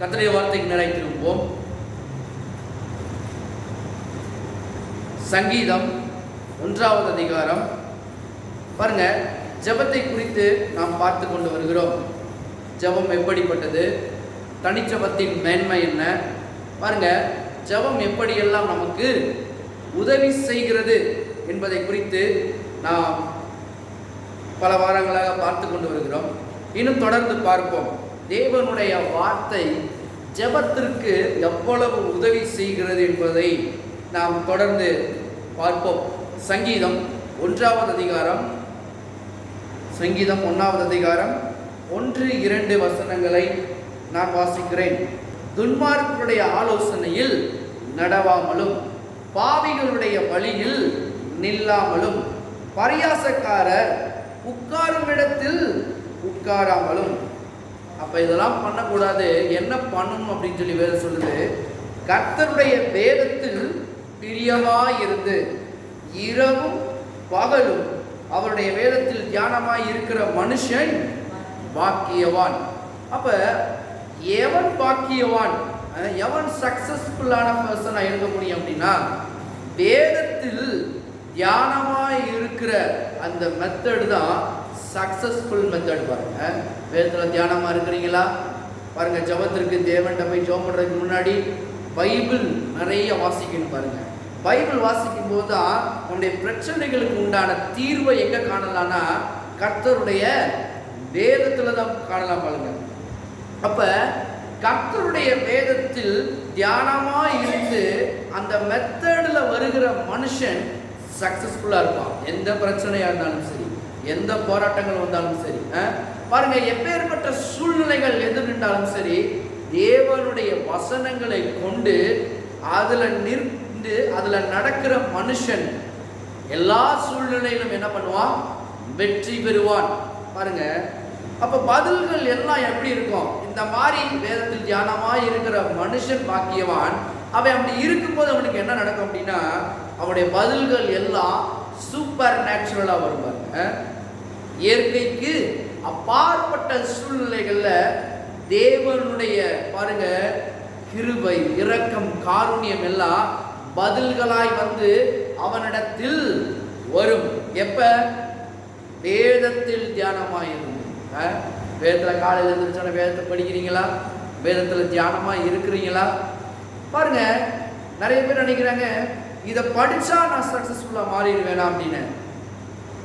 கர்த்தருடைய வார்த்தைக்கு நேராய் திரும்புவோம். சங்கீதம் 1வது அதிகாரம். பாருங்க, ஜெபத்தை குறித்து நாம் பார்த்து கொண்டு வருகிறோம். ஜெபம் எப்படிப்பட்டது, தனிச்சபத்தின் மேன்மை என்ன, பாருங்க ஜெபம் எப்படியெல்லாம் நமக்கு உதவி செய்கிறது என்பதை குறித்து நாம் பல வாரங்களாக பார்த்து கொண்டு வருகிறோம். இன்னும் தொடர்ந்து பார்ப்போம். தேவனுடைய வார்த்தை ஜெபத்திற்கு எவ்வளவு உதவி செய்கிறது என்பதை நாம் தொடர்ந்து பார்ப்போம். சங்கீதம் 1வது அதிகாரம், சங்கீதம் 1வது அதிகாரம் 1-2 வசனங்களை நான் வாசிக்கிறேன். துன்மார்க்கருடைய ஆலோசனையில் நடவாமலும் பாவிகளுடைய வழியில் நில்லாமலும் பரியாசக்காரர் உட்காரும் இடத்தில் உட்காராமலும். அப்ப இதெல்லாம் பண்ணக்கூடாது. என்ன பண்ணணும் அப்படின்னு சொல்லி வேற சொல்லுது. கர்த்தருடைய வேதத்தில் பிரியமாயிருந்து இரவும் பகலும் அவருடைய வேதத்தில் தியானமாய் இருக்கிற மனுஷன் பாக்கியவான். அப்ப எவன் பாக்கியவான், எவன் சக்சஸ்ஃபுல்லான பர்சனா இருக்க முடியும் அப்படின்னா, வேதத்தில் தியானமாய் இருக்கிற அந்த மெத்தட் தான் சக்சஸ்ஃபுல் மெத்தட். பாருங்க, வேதத்தில் தியானமா இருக்கிறீங்களா? பாருங்க, ஜெபத்திற்கு தேவன்கிட்ட போய் ஜெபம் பண்றதுக்கு முன்னாடி பைபிள் நிறைய வாசிக்கணும். பாருங்க, பைபிள் வாசிக்கும் போது தான் உன்னுடைய பிரச்சனைகளுக்கு உண்டான தீர்வை எங்க காணலாம்னா கர்த்தருடைய வேதத்துல தான் காணலாம். பாருங்க, அப்ப கர்த்தருடைய வேதத்தில் தியானமா இருந்து அந்த மெத்தட்ல வருகிற மனுஷன் சக்சஸ்ஃபுல்லா இருப்பான். எந்த பிரச்சனையா இருந்தாலும் சரி, எந்த போராட்டங்கள் வந்தாலும் சரி, பாருங்க எப்பேற்பட்ட சூழ்நிலைகள் எது நின்றாலும் சரி, தேவனுடைய வசனங்களை கொண்டு அதுல நின்று அதுல நடக்கிற மனுஷன் எல்லா சூழ்நிலையிலும் என்ன பண்ணுவான்? வெற்றி பெறுவான். பாருங்க, அப்ப பதில்கள் எல்லாம் எப்படி இருக்கும்? இந்த மாதிரி வேதத்தில் தியானமாய் இருக்கிற மனுஷன் பாக்கியவான். அவன் அப்படி இருக்கும்போது அவனுக்கு என்ன நடக்கும் அப்படின்னா, அவனுடைய பதில்கள் எல்லாம் சூப்பர் நேச்சுரலா வருவாங்க. இயற்கைக்கு அப்பாற்பட்ட சூழ்நிலைகள்ல தேவனுடைய பாருங்க கிருபை, இரக்கம், காருண்யம் எல்லாம் பதில்களாய் வந்து அவனிடத்தில் வரும். எப்ப? வேதத்தில் தியானமாயிருந்து. வேதத்தில் காலையில் எழுந்திரிச்சோன்னா வேதத்தை படிக்கிறீங்களா? வேதத்தில் தியானமாக இருக்கிறீங்களா? பாருங்க, நிறைய பேர் நினைக்கிறாங்க இதை படித்தா நான் சக்ஸஸ்ஃபுல்லாக மாறிடுவேனா அப்படின்னு.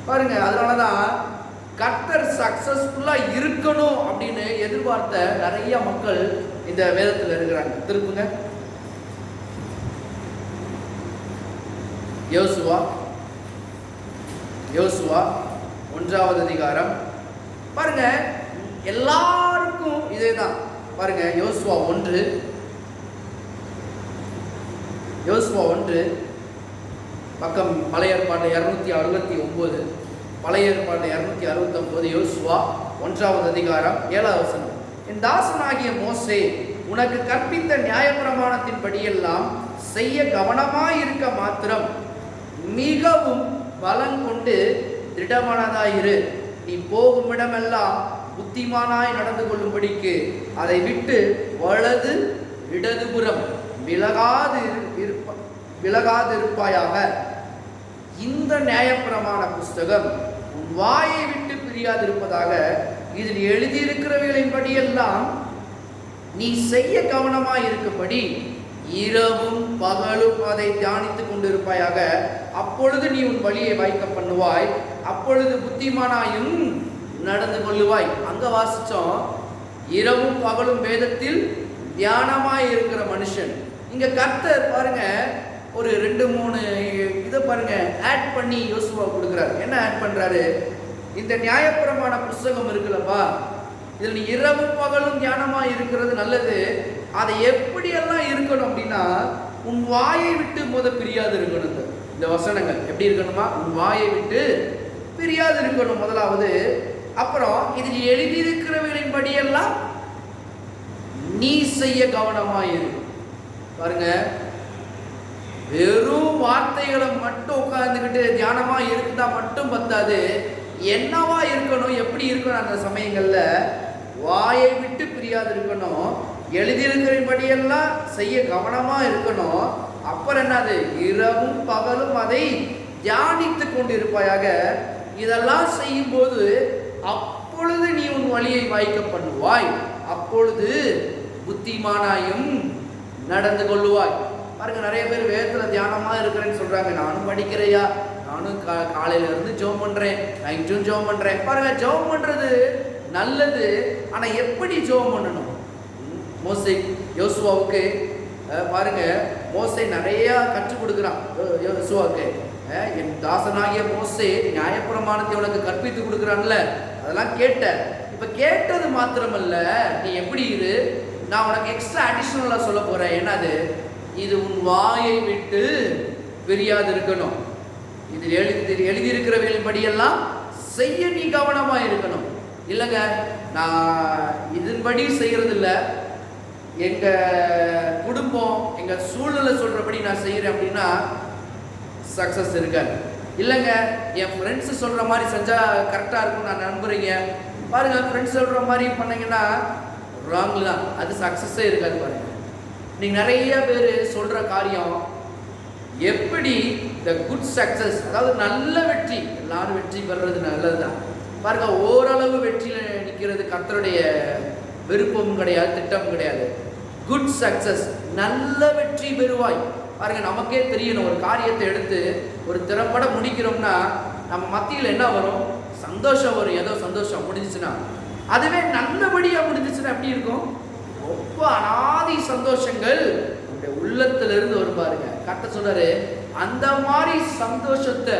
பாருங்க, அதனால தான் கர்த்தர் சக்ஸஸ்ஃபுல்லாக இருக்கணும் அப்படின்னு எதிர்பார்த்த நிறைய மக்கள் இந்த வேதத்தில் இருக்கிறாங்க. திருப்புங்க, யோசுவா 1வது அதிகாரம். பாருங்க, எல்லாருக்கும் இதே தான். பாருங்க, யோசுவா 1 பக்கம் பழைய ஏற்பாடு 269, பழைய ஏற்பாடு 269, யோசுவா 1வது அதிகாரம் 7வது வசனம். என் தாசனாகிய மோசே உனக்கு கற்பித்த நியாயப்பிரமாணத்தின் படியெல்லாம் செய்ய கவனமாயிருக்க மாத்திரம் மிகவும் பலம் கொண்டு திடமனதாயிரு. நீ போகும் இடமெல்லாம் புத்திமானாய் நடந்து கொள்ளும்படிக்கு அதை விட்டு வலது இடதுபுறம் விலகாதிருப்பாயாக. இந்த நியாயப்பிரமாண புஸ்தகம் உன் வாயை விட்டு பிரியாதிருப்பதாக. இதில் எழுதியிருக்கிறவைகளின் படியெல்லாம் நீ செய்ய கவனமாய் இருக்கும்படி இரவும் பகலும் அதை தியானித்துக் கொண்டிருப்பாயாக. அப்பொழுது நீ உன் வழியை வாய்க்க பண்ணுவாய், அப்பொழுது புத்திமானாயும் நடந்து கொள்ளுவாய். அங்க வாசிச்சோம், இரவும் பகலும் வேதத்தில் தியானமாய் இருக்கிற மனுஷன். இங்க கர்த்தர் பாருங்க ஒரு 2-3 இதை பாருங்க ஆட் பண்ணி யோசுவா கொடுக்குறாரு. என்ன ஆட் பண்றாரு? இந்த நியாயப்பிரமாண புஸ்தகம் இருக்குல்லப்பா, இதில் நீ இரவும் பகலும் தியானமாய் இருக்கிறது நல்லது. அதை எப்படியெல்லாம் இருக்கணும் அப்படின்னா, உன் வாயை விட்டு பிரியாது இருக்கணும். இந்த வசனங்கள் எப்படி இருக்கணுமா? உன் வாயை விட்டு பிரியாது இருக்கணும் முதலாவது. அப்புறம் இதில் எழுதியிருக்கிறவர்களின் படியெல்லாம் நீ செய்ய கவனமாயிரு. பாருங்க, வெறும் வார்த்தைகளை மட்டும் உட்கார்ந்துக்கிட்டு தியானமா இருந்தா மட்டும் பத்தாது. என்னவா இருக்கணும், எப்படி இருக்கணும்? அந்த சமயங்கள்ல வாயை விட்டு பிரியாது இருக்கணும். எழுதியிருக்கிறபடியெல்லாம் செய்ய கவனமா இருக்கணும். அப்புறம் என்னது, இரவும் பகலும் அதை தியானித்து கொண்டிருப்பாயாக. இதெல்லாம் செய்யும் போது அப்பொழுது நீ உன் வழியை வாய்க்க பண்ணுவாய், அப்பொழுது புத்திமானாயும் நடந்து கொள்ளுவாய். பாருங்க, நிறைய பேர் வேதத்துல தியானமா இருக்கிறேன்னு சொல்றாங்க. நானும் படிக்கிறையா, நானும் காலையில இருந்து ஜெபம் பண்றேன், நைட்டும் ஜெபம் பண்றேன். பாருங்க, ஜெபம் பண்றது நல்லது, ஆனா எப்படி ஜெபம் பண்ணணும்? மோசே யோசுவாவுக்கு பாருங்க, மோசே நிறைய கற்றுக் கொடுக்குறான் யோசுவாவுக்கு. என் தாசனாகிய மோசே நியாயப்பிரமாணத்தை உனக்கு கற்பித்து கொடுக்குறான்ல, அதெல்லாம் கேட்ட. இப்ப கேட்டது மாத்திரமல்ல, நீ எப்படி இரு, நான் உனக்கு எக்ஸ்ட்ரா அடிஷனலா சொல்ல போறேன். என்னது, இது உன் வாயை விட்டு பிரியாது இருக்கணும். இது எழுதியிருக்கிறவர்களின் படியெல்லாம் செய்ய நீ கவனமா இருக்கணும். இல்லைங்க, நான் இதன்படி செய்யறது இல்லை, எங்க குடும்பம் எங்க சூழ்நிலை சொல்றபடி நான் செய்யறேன் அப்படின்னா சக்சஸ் இருக்காது. இல்லைங்க, என் ஃப்ரெண்ட்ஸ் சொல்ற மாதிரி செஞ்சா கரெக்டா இருக்கும் நான் நம்புறீங்க. பாருங்க, ஃப்ரெண்ட்ஸ் சொல்ற மாதிரி பண்ணீங்கன்னா ராங் தான், அது சக்சஸே இருக்காது. பாருங்க, நீங்க நிறைய பேர் சொல்ற காரியம் எப்படி இந்த குட் சக்சஸ், அதாவது நல்ல வெற்றி, எல்லாரும் வெற்றி பெறுறது நல்லதுதான். பாருங்க, ஓரளவு வெற்றியில நிற்கிறது கர்த்தருடைய விருப்பமும் கிடையாது, திட்டமும் கிடையாது. குட் சக்சஸ், நல்ல வெற்றி பெறுவாய். பாருங்க, நமக்கே தெரியணும், ஒரு காரியத்தை எடுத்து ஒரு திறம்பட முடிக்கிறோம்னா நம்ம மத்தியில் என்ன வரும், சந்தோஷம் வரும். ஏதோ சந்தோஷம் முடிஞ்சிச்சுன்னா, அதுவே நல்லபடியா முடிஞ்சிச்சுன்னா எப்படி இருக்கும், ரொம்ப அனாதி சந்தோஷங்கள் நம்முடைய உள்ளத்திலிருந்து வரும். பாருங்க, கர்த்தர் சொல்றாரு, அந்த மாதிரி சந்தோஷத்தை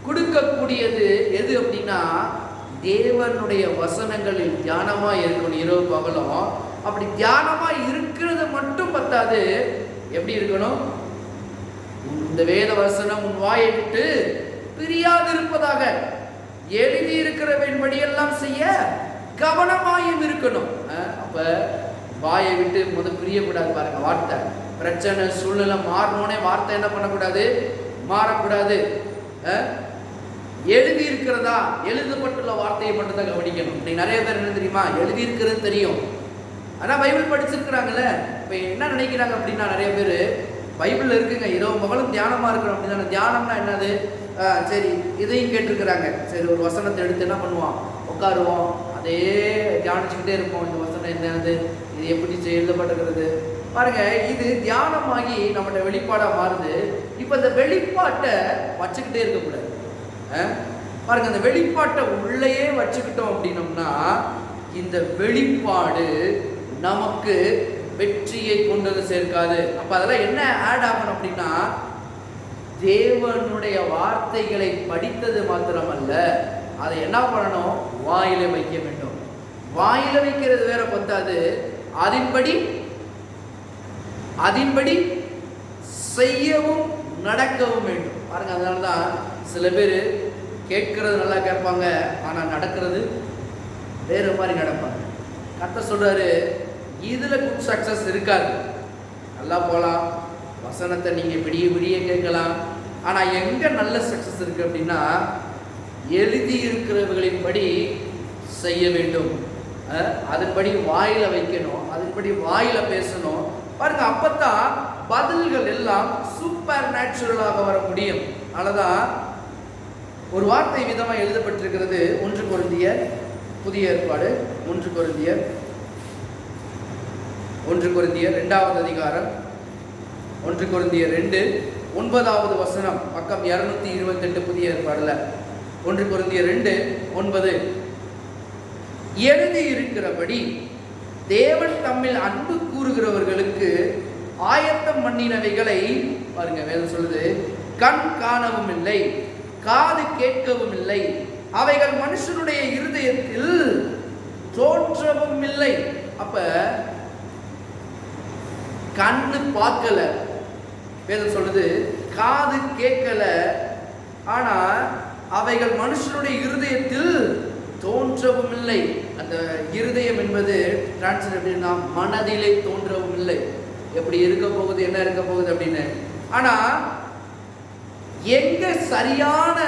கொடுக்கக்கூடியது எது அப்படின்னா தேவனுடைய வசனங்களில் தியானமா இருக்கணும் இரவு பகலும். அப்படி தியானமா இருக்கிறது மட்டும் பத்தாது, எப்படி இருக்கணும், இந்த வேத வசனம் உன் வாயை விட்டு பிரியாது இருப்பதாக, எழுதி இருக்கிறபடி எல்லாம் செய்ய கவனமாயும் இருக்கணும். அப்ப வாயை விட்டு முதல் பிரியக்கூடாது. பாருங்க, வார்த்தை பிரச்சனை சூழ்நிலை மாறணும்னே வார்த்தை என்ன பண்ணக்கூடாது, மாறக்கூடாது. எழுதி இருக்கிறதா, எழுதப்பட்டுள்ள வார்த்தையை மட்டும் தான் கவனிக்கணும். நீ நிறைய பேர் என்ன தெரியுமா, எழுதி இருக்கிறது தெரியும், ஆனா பைபிள் படிச்சிருக்கிறாங்கல்ல. இப்ப என்ன நினைக்கிறாங்க அப்படின்னா, நிறைய பேர் பைபிள் இருக்குங்க, இரவு மகளும் தியானமா இருக்கிறோம் அப்படின்னா, தியானம்னா என்னது, சரி இதையும் கேட்டிருக்கிறாங்க, சரி ஒரு வசனத்தை எடுத்து என்ன பண்ணுவோம், உட்காருவோம், அதே தியானிச்சுக்கிட்டே இருப்போம். இந்த வசனம் என்னது, இது எப்படி எழுதப்பட்டிருக்கிறது. பாருங்க, இது தியானமாகி நம்மளோட வெளிப்பாடா மாறுது. இப்ப இந்த வெளிப்பாட்டை வச்சுக்கிட்டே இருக்கக்கூடாது. பாருங்க, இந்த வெளிப்பாட்டை உள்ளேயே வச்சுக்கிட்டோம் அப்படின்னோம்னா இந்த வெளிப்பாடு நமக்கு வெற்றியை கொண்டு வந்து சேர்க்காது. அப்ப அதெல்லாம் என்ன ஆட் ஆகணும் அப்படின்னா, தேவனுடைய வார்த்தைகளை படித்தது மாத்திரமல்ல, அதை என்ன பண்ணணும், வாயில வைக்க வேண்டும். வாயில வைக்கிறது வேற பத்தாது, அதன்படி செய்யவும் நடக்கவும் வேண்டும். பாருங்க, அதனாலதான் சில பேர் கேட்கறது நல்லா கேட்பாங்க, ஆனா நடக்கிறது வேற மாதிரி நடப்பாங்க. கர்த்தர் சொல்றாரு, இதுல குட் சக்சஸ் இருக்காது. நல்லா போலாம், வசனத்தை நீங்க விடிய கேட்கலாம், ஆனா எங்க நல்ல சக்சஸ் இருக்கு அப்படின்னா, எழுதி இருக்கிறவர்களின் படி செய்ய வேண்டும், அதன்படி வாயில வைக்கணும், அதன்படி வாயில பேசணும். பாருங்க, அப்பத்தான் பதில்கள் எல்லாம் சூப்பர் நேச்சுரலாக வர முடியும். அதனாலதான் ஒரு வார்த்தை விதமா எழுதப்பட்டிருக்கிறது. 1 கொரிந்தியர் புதிய ஏற்பாடு 1 கொரிந்தியர் 2வது அதிகாரம் 1 கொரிந்தியர் 2 9 பக்கம் 228 புதிய ஏற்பாடுல 1 கொரிந்தியர் 2:9 எழுதி இருக்கிறபடி தேவன் தம்மில் அன்பு கூறுகிறவர்களுக்கு ஆயத்தம் பண்ணினவைகளை, பாருங்க வேதம் சொல்லுது, கண் காணவும் இல்லை, காது கேட்கவும் இல்லை, அவைகள் மனுஷனுடைய இருதயத்தில் தோற்றவும் இல்லை. அப்ப கண்ணு பார்க்கல, வேதம் சொல்லுது, காது கேட்கல, ஆனா அவைகள் மனுஷனுடைய இருதயத்தில் தோன்றவும் இல்லை. அந்த இருதயம் என்பது டிரான்ஸ்லேட் அப்படின்னா மனதிலே தோன்றவும் இல்லை. எப்படி இருக்க போகுது, என்ன இருக்க போகுது அப்படின்னு. ஆனா எங்க சரியான,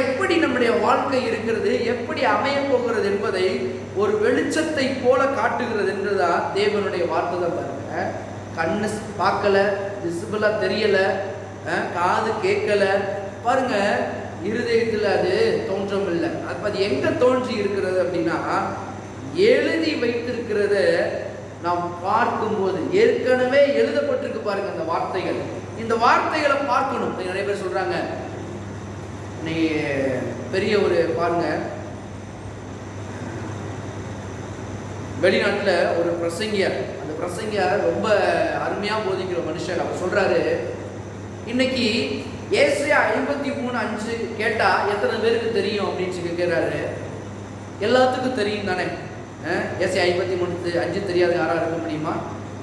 எப்படி நம்முடைய வாழ்க்கை இருக்கிறது, எப்படி அமைய போகிறது என்பதை ஒரு வெளிச்சத்தை போல காட்டுகிறது என்றுதான் தேவனுடைய வார்த்தை தான். பாருங்க, கண்ணு பார்க்கல, விசிபிளா தெரியல, காது கேட்கல, பாருங்க இருதயத்தில் அது தோன்றம் இல்லை. அப்ப அது எங்க தோன்றி இருக்கிறது அப்படின்னா, எழுதி வைத்திருக்கிறத நாம் பார்க்கும்போது ஏற்கனவே எழுதப்பட்டிருக்கு பாருங்க அந்த வார்த்தைகள். இந்த வார்த்தைகளை பார்க்கணும். நிறைய பேர் சொல்றாங்க, நீ பெரிய ஒரு பாருங்க, வெளிநாட்டில் ஒரு பிரசங்கியார், அந்த பிரசங்கியார் ரொம்ப அருமையாக போதிக்கிற மனுஷர். அவர் சொல்றாரு, இன்னைக்கு ஏசாயா 53:5 கேட்டா எத்தனை பேருக்கு தெரியும் அப்படின்னு சொல்லி கேட்கிறாரு. எல்லாத்துக்கும் தெரியும் தானே? ஏசாயா 53:5 தெரியாது யாரா இருக்க முடியுமா?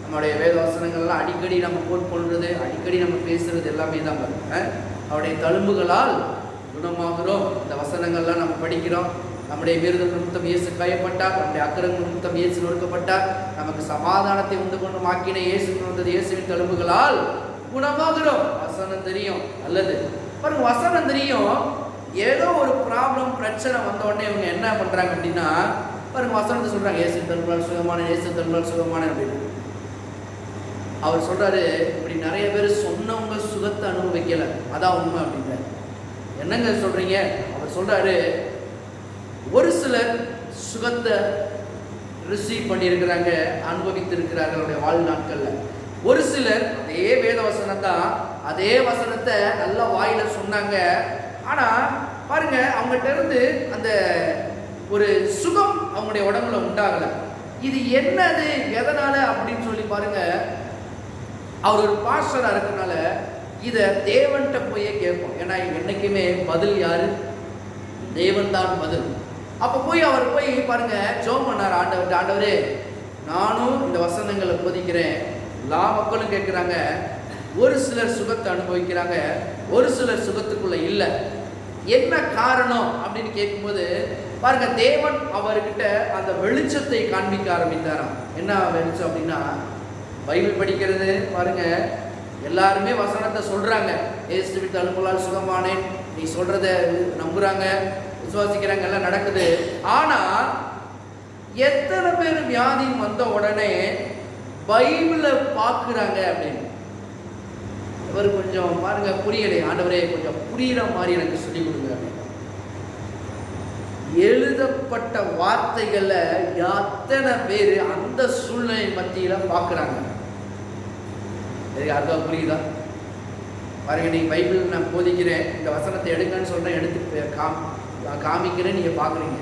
நம்மளுடைய வேத வசனங்கள்லாம் அடிக்கடி நம்ம கோட் பண்ணுறது, அடிக்கடி நம்ம பேசுறது எல்லாமே தான் பாருங்க. அவருடைய தழும்புகளால் குணமாகிறோம். இந்த வசனங்கள்லாம் நம்ம படிக்கிறோம். நம்முடைய விருது நிமித்தம் இயேசு காயப்பட்டார், நம்முடைய அக்கிரம நிமித்தம் இயேசு நொறுக்கப்பட்டார், நமக்கு சமாதானத்தை உண்டு கொண்டு மாக்கின இயேசு வந்தது, இயேசுவின் தழும்புகளால் குணமாகிறோம். வசனம் தெரியும். அல்லது பாருங்க, வசனம் தெரியும். ஏதோ ஒரு ப்ராப்ளம் பிரச்சனை வந்த உடனே இவங்க என்ன பண்றாங்க அப்படின்னா, பாருங்க வசனத்தை சொல்றாங்க, இயேசு தழும்பால் சுகமான, இயேசு தழும்பால் சுகமான அப்படின்னு. அவர் சொல்றாரு, இப்படி நிறைய பேர் சொன்னவங்க சுகத்தை அனுபவிக்கல, அதான் உண்மை அப்படின்ற. என்னங்க சொல்றீங்க? அவர் சொல்றாரு, ஒரு சிலர் சுகத்தை ரிசீவ் பண்ணியிருக்கிறாங்க, அனுபவித்திருக்கிறார்கள் அவருடைய வாழ்நாட்கள்ல. ஒரு சிலர் அதே வேத வசனத்தான், அதே வசனத்தை நல்ல வாயில சொன்னாங்க. ஆனா பாருங்க, அவங்ககிட்ட இருந்து அந்த ஒரு சுகம் அவங்களுடைய உடம்புல உண்டாகல. இது என்னது, எதனால அப்படின்னு சொல்லி பாருங்க, அவர் ஒரு பாஸ்டரா இருக்கனால இதை தேவன்கிட்ட போய் கேட்போம். ஏன்னா என்னைக்குமே பதில் யாரு? தேவன் தான் பதில். அப்போ போய் அவர் போய் பாருங்க ஜெபம் பண்ணார் ஆண்டவர்கிட்ட, ஆண்டவரே நானும் இந்த வசனங்களை போதிக்கிறேன், எல்லா மக்களும் கேட்குறாங்க, ஒரு சிலர் சுகத்தை அனுபவிக்கிறாங்க, ஒரு சிலர் சுகத்துக்குள்ள இல்லை, என்ன காரணம் அப்படின்னு கேட்கும்போது பாருங்க, தேவன் அவர்கிட்ட அந்த வெளிச்சத்தை காண்பிக்க ஆரம்பித்தாராம். என்ன வெளிச்சம் அப்படின்னா, பைபிள் படிக்கிறது பாருங்க, எல்லாருமே வசனத்தை சொல்றாங்க, இயேசுவின் தழும்புகளால் சுகமானேன், நீ சொல்றத நம்புறாங்க, விசுவாசிக்கிறாங்க, எல்லாம் நடக்குது. ஆனா எத்தனை பேர் வியாதி வந்த உடனே பைபிளை பார்க்குறாங்க அப்படின்னு? இவர் கொஞ்சம் பாருங்க புரியலை, ஆண்டவரே கொஞ்சம் புரியுற மாதிரி எனக்கு சொல்லிக் கொடுங்க அப்படின்னு. எழுதப்பட்ட வார்த்தைகளை எத்தனை பேர் அந்த சூழ்நிலை மத்தியில பார்க்குறாங்க? யாருக்கா புரியுதா? பாருங்க, நீங்க பைபிள் நான் போதிக்கிறேன், இந்த வசனத்தை எடுங்கன்னு சொல்றேன், எடுத்து காமிக்கிறேன், நீங்க பாக்குறீங்க.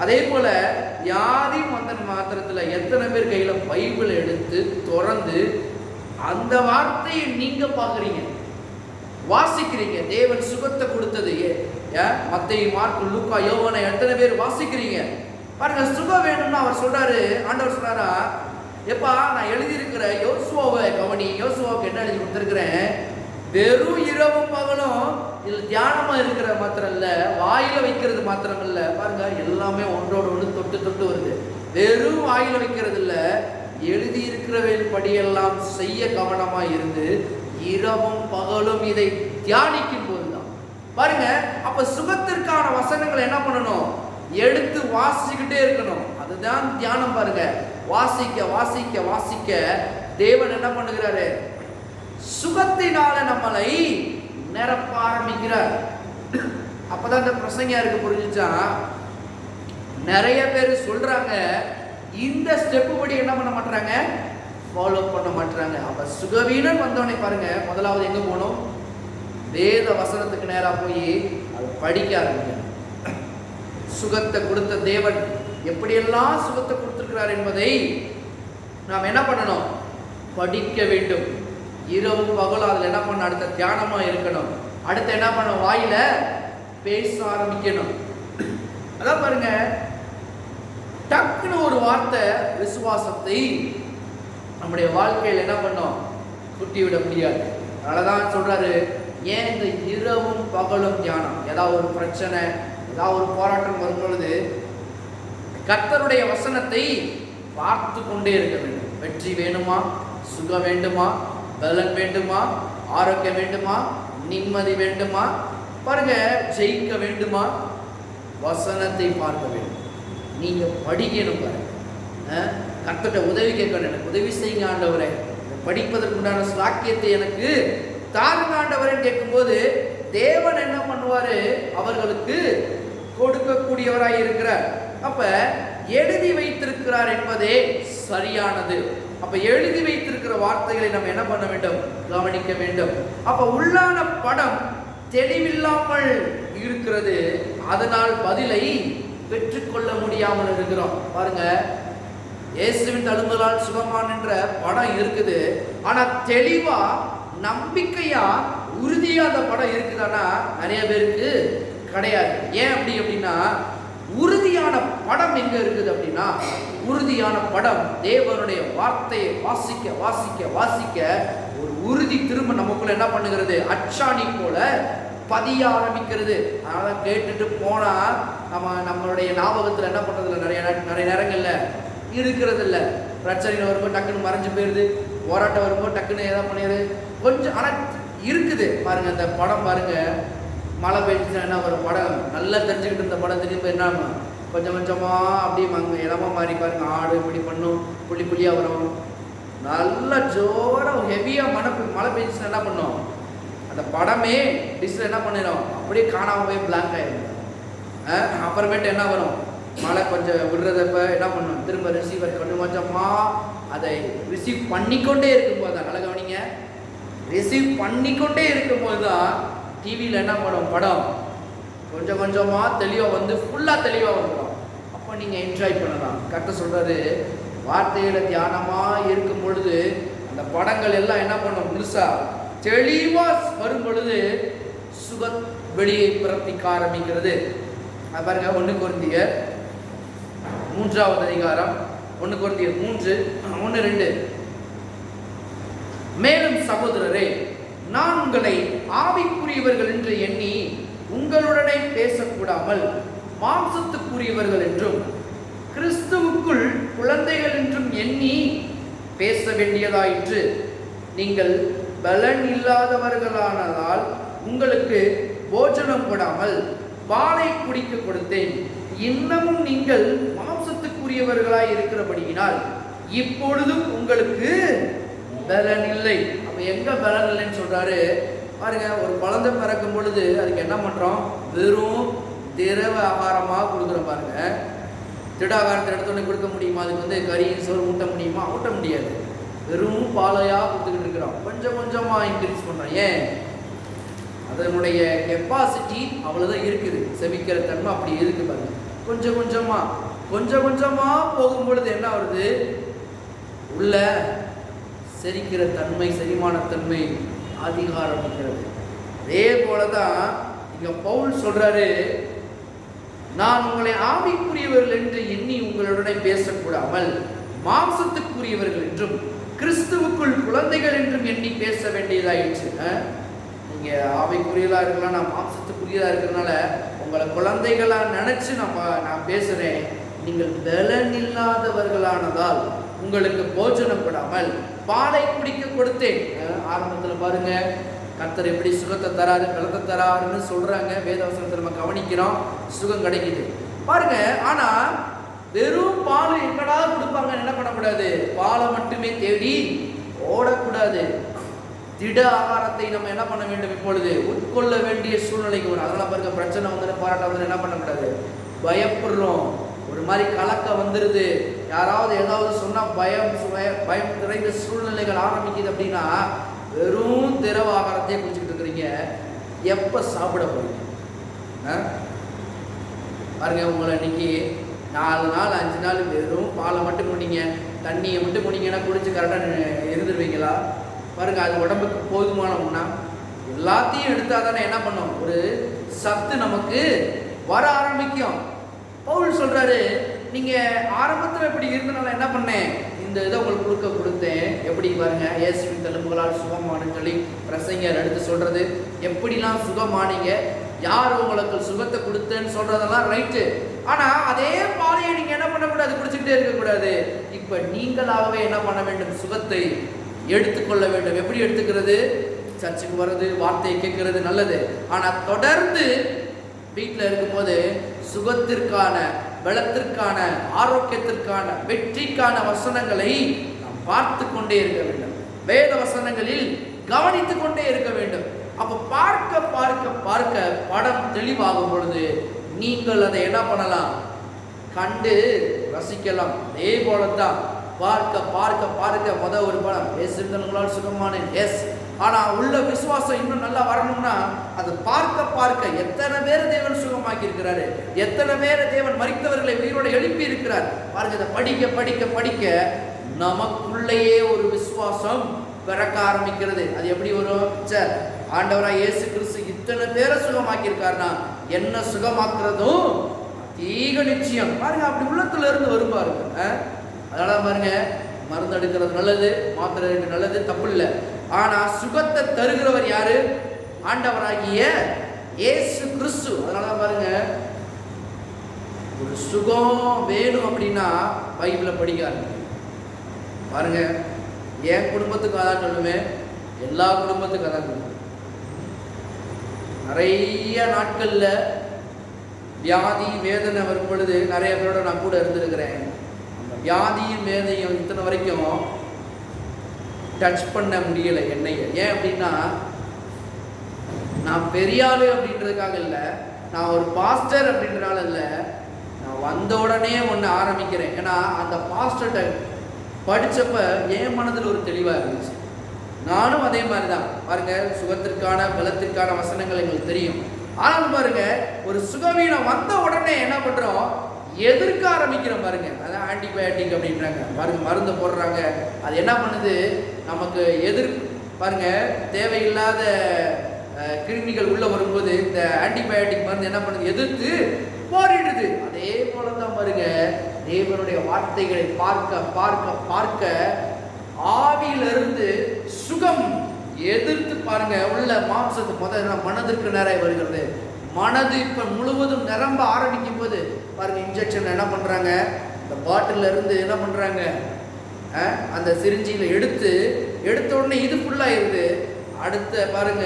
அதே போல வியாதி வந்த மாத்திரத்துல எத்தனை பேர் கையில பைபிள் எடுத்து திறந்து அந்த வார்த்தையை நீங்க பாக்குறீங்க, வாசிக்கிறீங்க? தேவன் சுகத்தை கொடுத்தது மத்தேயு, மார்க்கு, லூக்கா, யோவானை எத்தனை பேர் வாசிக்கிறீங்க? பாருங்க, சுகம் வேணும்னு அவர் சொல்றாரு. ஆண்டவர் சொல்றாரா, எப்பா நான் எழுதியிருக்கிற யோசுவாவை கவனி, யோசுவாவுக்கு என்ன எழுதி கொடுத்துருக்கிறேன், வெறும் இரவும் பகலும் இதில் தியானமா இருக்கிற மாத்திரம் இல்ல, வாயில வைக்கிறது மாத்திரம் இல்ல, பாருங்க எல்லாமே ஒன்றோடு ஒன்று தொட்டு தொட்டு வருது. வெறும் வாயில வைக்கிறது இல்ல, எழுதி இருக்கிறவர்கள் படியெல்லாம் செய்ய கவனமா இருந்து இரவும் பகலும் இதை தியானிக்கும் போதுதான் பாருங்க. அப்ப சுகத்திற்கான வசனங்களை என்ன பண்ணணும்? எடுத்து வாசிக்கிட்டே இருக்கணும். அதுதான் தியானம். பாருங்க, வாசிக்க வாசிக்க வாசிக்க தேவன் என்ன பண்ணுகிறாரு? சுகத்தினால நம்மளை நிரப்ப ஆரம்பிக்கிறார். அப்பதான் இந்த பிரசங்கியாருக்கு புரிஞ்சுச்சா, நிறைய பேர் சொல்றாங்க இந்த ஸ்டெப்பு படி என்ன பண்ண மாட்டாங்க, ஃபாலோ பண்ண மாட்டாங்க. அப்ப சுகவீனம் வந்தோடனே பாருங்க, முதலாவது எங்க போகணும்? வேத வசனத்துக்கு நேரா போய் அதை படிக்க ஆரம்பிக்கணும். சுகத்தை கொடுத்த தேவன் எப்படியெல்லாம் சுகத்தை கொடுத்திருக்கிறார் என்பதை நாம் என்ன பண்ணணும்? படிக்க வேண்டும். இரவு பகலும் அதில் என்ன பண்ண, அடுத்த தியானமா இருக்கணும். அடுத்து என்ன பண்ண, வாயில பேச ஆரம்பிக்கணும். அதான் பாருங்க, டக்குன்னு ஒரு வார்த்தை விசுவாசத்தை நம்முடைய வாழ்க்கையில் என்ன பண்ணோம், குட்டி விட முடியாது. அதனாலதான் சொல்றாரு, ஏன் இந்த இரவும் பகலும் தியானம்? ஏதாவது ஒரு பிரச்சனை, ஏதாவது ஒரு போராட்டம் வரும் பொழுது கர்த்தருடைய வசனத்தை பார்த்து கொண்டே இருக்க வேண்டும். வெற்றி வேணுமா, சுகம் வேண்டுமா, பலன் வேண்டுமா, ஆரோக்கியம் வேண்டுமா, நிம்மதி வேண்டுமா, பாருங்க ஜெயிக்க வேண்டுமா, வசனத்தை பார்க்க வேண்டும். நீங்க படிக்கணும் பாருங்க. கர்த்தர்ட்ட உதவி கேட்கணும், எனக்கு உதவி செய்யுங்க ஆண்டவரே, படிப்பதற்குண்டான சாக்கியத்தை எனக்கு தாருங்க ஆண்டவரேன்னு கேட்கும்போது தேவன் என்ன பண்ணுவாரு? அவர்களுக்கு கொடுக்கக்கூடியவராய் இருக்கிறார். அப்ப எழுதி வைத்திருக்கிறார் என்பதே சரியானது. அப்ப எழுதி வைத்திருக்கிற வார்த்தைகளை நம்ம என்ன பண்ண வேண்டும்? கவனிக்க வேண்டும். அப்ப உள்ளான படம் தெளிவில்லாமல் இருக்கிறது, அதனால் பதிலை பெற்றுக்கொள்ள முடியாமல் இருக்கிறோம். பாருங்க, இயேசுவின் தழும்புகளால் சுகமான் என்ற படம் இருக்குது, ஆனா தெளிவா நம்பிக்கையா உறுதியா அந்த படம் இருக்குதானா? நிறைய பேருக்கு கிடையாது. ஏன் அப்படின்னா, உறுதியான படம் எங்க இருக்குது அப்படின்னா, உறுதியான படம் தேவனுடைய வார்த்தையை வாசிக்க வாசிக்க வாசிக்க ஒரு உறுதி திரும்ப நமக்குள்ள என்ன பண்ணுகிறது? அச்சாணி போல பதிய ஆரம்பிக்கிறது. அதனால கேட்டுட்டு போனா நம்மளுடைய ஞாபகத்துல என்ன பண்றதுல நிறைய நேரங்கள்ல இருக்கிறது இல்லை. பிரச்சனை வரும்போது டக்குன்னு மறைஞ்சு போயிருது, போராட்டம் வரும்போது டக்குன்னு ஏதாவது பண்ணிடுது கொஞ்சம். ஆனா இருக்குது பாருங்க, அந்த படம் பாருங்க, மழை பெய்ஞ்சுன்னா என்ன ஒரு படம் நல்லா தெரிஞ்சுக்கிட்டு இருந்த படம் திரும்ப என்ன கொஞ்சம் கொஞ்சமாக அப்படியே இடமா மாறி பாருங்க, ஆடு இப்படி பண்ணும், புள்ளி புள்ளியாக வரும், நல்லா ஜோராக ஹெவியாக மழை பெய்ஞ்சுன்னா என்ன பண்ணும்? அந்த படமே டிஸ்ல என்ன பண்ணிடும்? அப்படியே காணாம போய் பிளாங்க் ஆகிடும். அப்புறமேட்டு என்ன வரும்? மழை கொஞ்சம் விடுறதப்ப என்ன பண்ணும்? திரும்ப ரிசீவர் கொஞ்சம் கொஞ்சமாக அதை ரிசீவ் பண்ணிக்கொண்டே இருக்கும்போது தான், நல்லா கவனிங்க, ரிசீவ் பண்ணிக்கொண்டே இருக்கும்போது தான் டிவியில் என்ன பண்ணும்? படம் கொஞ்சம் கொஞ்சமாக தெளிவாக வந்து ஃபுல்லாக தெளிவாக வந்துடும். அப்போ நீங்கள் என்ஜாய் பண்ணலாம். கரெக்டாக சொல்கிறாரு, வார்த்தையில் தியானமாக இருக்கும் பொழுது அந்த படங்கள் எல்லாம் என்ன பண்ணும்? முழுசாக தெளிவாக வரும் பொழுது சுக வெளியை பிறப்பிக்க ஆரம்பிக்கிறது. பாருங்க, 1 கொரிந்தியர் 3ஆவது அதிகாரம், 1 கொரிந்தியர் 3:1-2. மேலும் சகோதரரே, நான் உங்களை ஆவிக்குரியவர்கள் என்று எண்ணி உங்களுடனே பேசக்கூடாமல் மாம்சத்துக்குரியவர்கள் என்றும் கிறிஸ்துவுக்குள் குழந்தைகள் என்றும் எண்ணி பேச வேண்டியதாயிற்று. நீங்கள் பலன் இல்லாதவர்களானதால் உங்களுக்கு போஜனம் கொடாமல் பாலை குடிக்க கொடுத்தேன். இன்னமும் நீங்கள் மாம்சத்துக்குரியவர்களாய் இருக்கிறபடியினால் இப்பொழுதும் உங்களுக்கு பலன் இல்லை. அப்ப எங்க பலன் இல்லைன்னு சொல்றாரு பாருங்க. ஒரு குழந்தை பிறக்கும் பொழுது அதுக்கு என்ன பண்றோம்? வெறும் திரவ ஆகாரமாக கொடுக்குறோம் பாருங்க. திட ஆகாரத்தை எடுத்தோடனே கொடுக்க முடியுமா? அதுக்கு வந்து கறி சோறு ஊட்ட முடியுமா? ஊட்ட முடியாது. வெறும் பாலையா கொடுத்துக்கிட்டு இருக்கிறோம். கொஞ்சம் கொஞ்சமா இன்க்ரீஸ் பண்றோம். ஏன்? அதனுடைய கெப்பாசிட்டி அவ்வளவுதான் இருக்குது, செமிக்கிற தன்மை அப்படி இருக்கு பாருங்க. கொஞ்சம் கொஞ்சமா போகும் பொழுது என்ன வருது? உள்ள செரிக்கிற தன்மை, செரிமானத்தன்மை அதிகாரமிக்கிறது. அதே போலதான் இங்க பவுல் சொல்றாரு, நான் உங்களை ஆவிக்குரியவர்கள் என்று எண்ணி உங்களுடனே பேசக்கூடாமல் மாம்சத்துக்குரியவர்கள் என்றும் கிறிஸ்துவுக்குள் குழந்தைகள் என்றும் எண்ணி பேச வேண்டியதாயிடுச்சு. நீங்க ஆவிக்குரியதா இருக்கலாம், நான் மாம்சத்துக்குரியதா இருக்கிறதுனால உங்களை குழந்தைகளா நினைச்சு நான் பேசுறேன். நீங்கள் பலன் இல்லாதவர்களானதால் உங்களுக்கு போஜனம் கொடாமல் பாலை குடிக்க கொடுத்தேன். ஆரம்பத்தில் பாருங்க, கர்த்தர் எப்படி சுகத்தை தராரு, பலத்தை தராருன்னு சொல்றாங்க. வேதவசனத்தை நம்ம கவனிக்கிறோம், சுகம் கிடைக்குது பாருங்க. ஆனா வெறும் பால் எங்கடா கொடுப்பாங்க? என்ன பண்ணக்கூடாது? பாலை மட்டுமே தேடி ஓடக்கூடாது. திட ஆகாரத்தை நம்ம என்ன பண்ண வேண்டும்? இப்பொழுது உட்கொள்ள வேண்டிய சூழ்நிலைக்கு வரும். அதெல்லாம் பாருங்க, பிரச்சனை வந்து பாராட்ட வந்து என்ன பண்ணக்கூடாது? பயப்படுறோம், ஒரு மாதிரி கலக்க வந்துருது. யாராவது ஏதாவது சொன்னா பயம் நிறைந்த சூழ்நிலைகள் ஆரம்பிக்குது அப்படின்னா வெறும் திரவ ஆகாரத்தையே குடிச்சுக்கிட்டு இருக்கிறீங்க. எப்ப சாப்பிட போறீங்க? பாருங்க, உங்களை இன்னைக்கு 4 நாள் 5 நாள் வெறும் பாலை மட்டும் குடிங்க, தண்ணியை மட்டும் குடிங்கன்னா குடிச்சு கரெக்டாக இருந்துருவீங்களா? பாருங்க, அது உடம்புக்கு போதுமான ஒண்ணா? எல்லாத்தையும் எடுத்தா தானே என்ன பண்ணும்? ஒரு சத்து நமக்கு வர ஆரம்பிக்கும். பவுல் சொல்றாரு, நீங்க ஆரம்பத்தில் எப்படி இருந்தனால என்ன பண்ணேன்? இந்த இதை உங்களுக்கு கொடுத்தேன். எப்படி பாருங்க, இயேசுவின் தழும்புகளால் சுகமானு சொல்லி பிரசங்கர் எடுத்து சொல்றது. எப்படிலாம் சுகமானீங்க, யார் உங்களுக்கு சுகத்தை கொடுத்தேன்னு சொல்றதெல்லாம் ரைட்டு. ஆனா அதே பாலையை நீங்க என்ன பண்ணக்கூடாது? குடிச்சுக்கிட்டே இருக்கக்கூடாது. இப்ப நீங்களாகவே என்ன பண்ண வேண்டும்? சுகத்தை எடுத்துக்கொள்ள வேண்டும். எப்படி எடுத்துக்கிறது? சர்ச்சுக்கு வர்றது, வார்த்தையை கேட்கறது நல்லது. ஆனா தொடர்ந்து வீட்டில் இருக்கும்போது சுகத்திற்கான பலத்திற்கான, ஆரோக்கியத்திற்கான, வெற்றிக்கான வசனங்களை நாம் பார்த்து கொண்டே இருக்க வேண்டும். வேத வசனங்களில் கவனித்துக் கொண்டே இருக்க வேண்டும். அப்ப பார்க்க பார்க்க பார்க்க படம் தெளிவாகும் பொழுது நீங்கள் அதை என்ன பண்ணலாம்? கண்டு ரசிக்கலாம். அதே போலத்தான் பார்க்க பார்க்க பார்க்க ஒரு படம் ஏசுங்களால் சுகமானேன், எஸ். ஆனா உள்ள விசுவாசம் இன்னும் நல்லா வரணும்னா அது பார்க்க பார்க்க எத்தனை பேர் தேவன் சுகமாக்கி இருக்கிறாரு, எத்தனை பேர் தேவன் மரித்தவர்களை உயிரோடு எழுப்பி இருக்கிறார் பாருங்க. இதை படிக்க படிக்க படிக்க நமக்குள்ளேயே ஒரு விசுவாசம் பிறக்க ஆரம்பிக்கிறது. அது எப்படி வரும்? சார், ஆண்டவராக இயேசு கிறிஸ்து இத்தனை பேரை சுகமாக்கி இருக்காருன்னா என்ன சுகமாக்குறதும் அதிக நிச்சயம் பாருங்க. அப்படி உள்ளத்துல இருந்து வரும் பாருங்க. அதனால பாருங்க, மருந்து எடுக்கிறது நல்லது, மாத்திரை எடுக்கிறது நல்லது, தப்பு இல்லை. ஆனா சுகத்தை தருகிறவர் யாரு? ஆண்டவராகிய இயேசு கிறிஸ்து. அதனால பாருங்க, ஒரு சுகம் வேணும் அப்படின்னா பைபிளை படிக்காரு பாருங்க. என் குடும்பத்துக்கு அதான் சொல்லுவேன், எல்லா குடும்பத்துக்கும் அதான் சொல்லுவேன். நிறைய நாட்கள்ல வியாதி வேதனை வரும் பொழுது நிறைய பேரோட நான் கூட இருந்திருக்கிறேன். அந்த வியாதியும் வேதையும் இத்தனை வரைக்கும் டச் பண்ண முடியலை என்னைய. ஏன் அப்படின்னா, நான் பெரியாளு அப்படின்றதுக்காக இல்லை, நான் ஒரு பாஸ்டர் அப்படின்றனால இல்லை, நான் வந்த உடனே ஒன்று ஆரம்பிக்கிறேன். ஏன்னா அந்த பாஸ்டர்கிட்ட படித்தப்ப என் மனதில் ஒரு தெளிவாக இருந்துச்சு. நானும் அதே மாதிரி தான் பாருங்க, சுகத்திற்கான பலத்திற்கான வசனங்கள் எங்களுக்கு தெரியும். ஆனால் பாருங்க, ஒரு சுகவீனம் வந்த உடனே என்ன பண்றோம்? எதிர்க்க ஆரம்பிக்கிறோம் பாருங்க. அதான் ஆன்டிபயோட்டிக் அப்படின்றாங்க பாருங்க, மருந்து போடுறாங்க. அது என்ன பண்ணுது? நமக்கு பாருங்க, தேவையில்லாத கிருமிகள் உள்ள வரும்போது இந்த ஆன்டிபயோட்டிக் மருந்து என்ன பண்ணுது? எதிர்த்து போரிடுது. அதே போலதான் பாருங்க, தேவனுடைய வார்த்தைகளை பார்க்க பார்க்க பார்க்க ஆவியிலிருந்து சுகம் எதிர்த்து பாருங்க உள்ள மாம்சத்து முதல்ல மனதிற்கு நிறைய வருகிறது. மனது இப்ப முழுவதும் நிரம்ப ஆரம்பிக்கும் போது பாருங்க, இன்ஜெக்ஷன் என்ன பண்றாங்க? இந்த பாட்டில் இருந்து என்ன பண்றாங்க? அந்த சிரிஞ்சியில எடுத்த உடனே இது ஃபுல்லாயிருது. அடுத்த பாருங்க,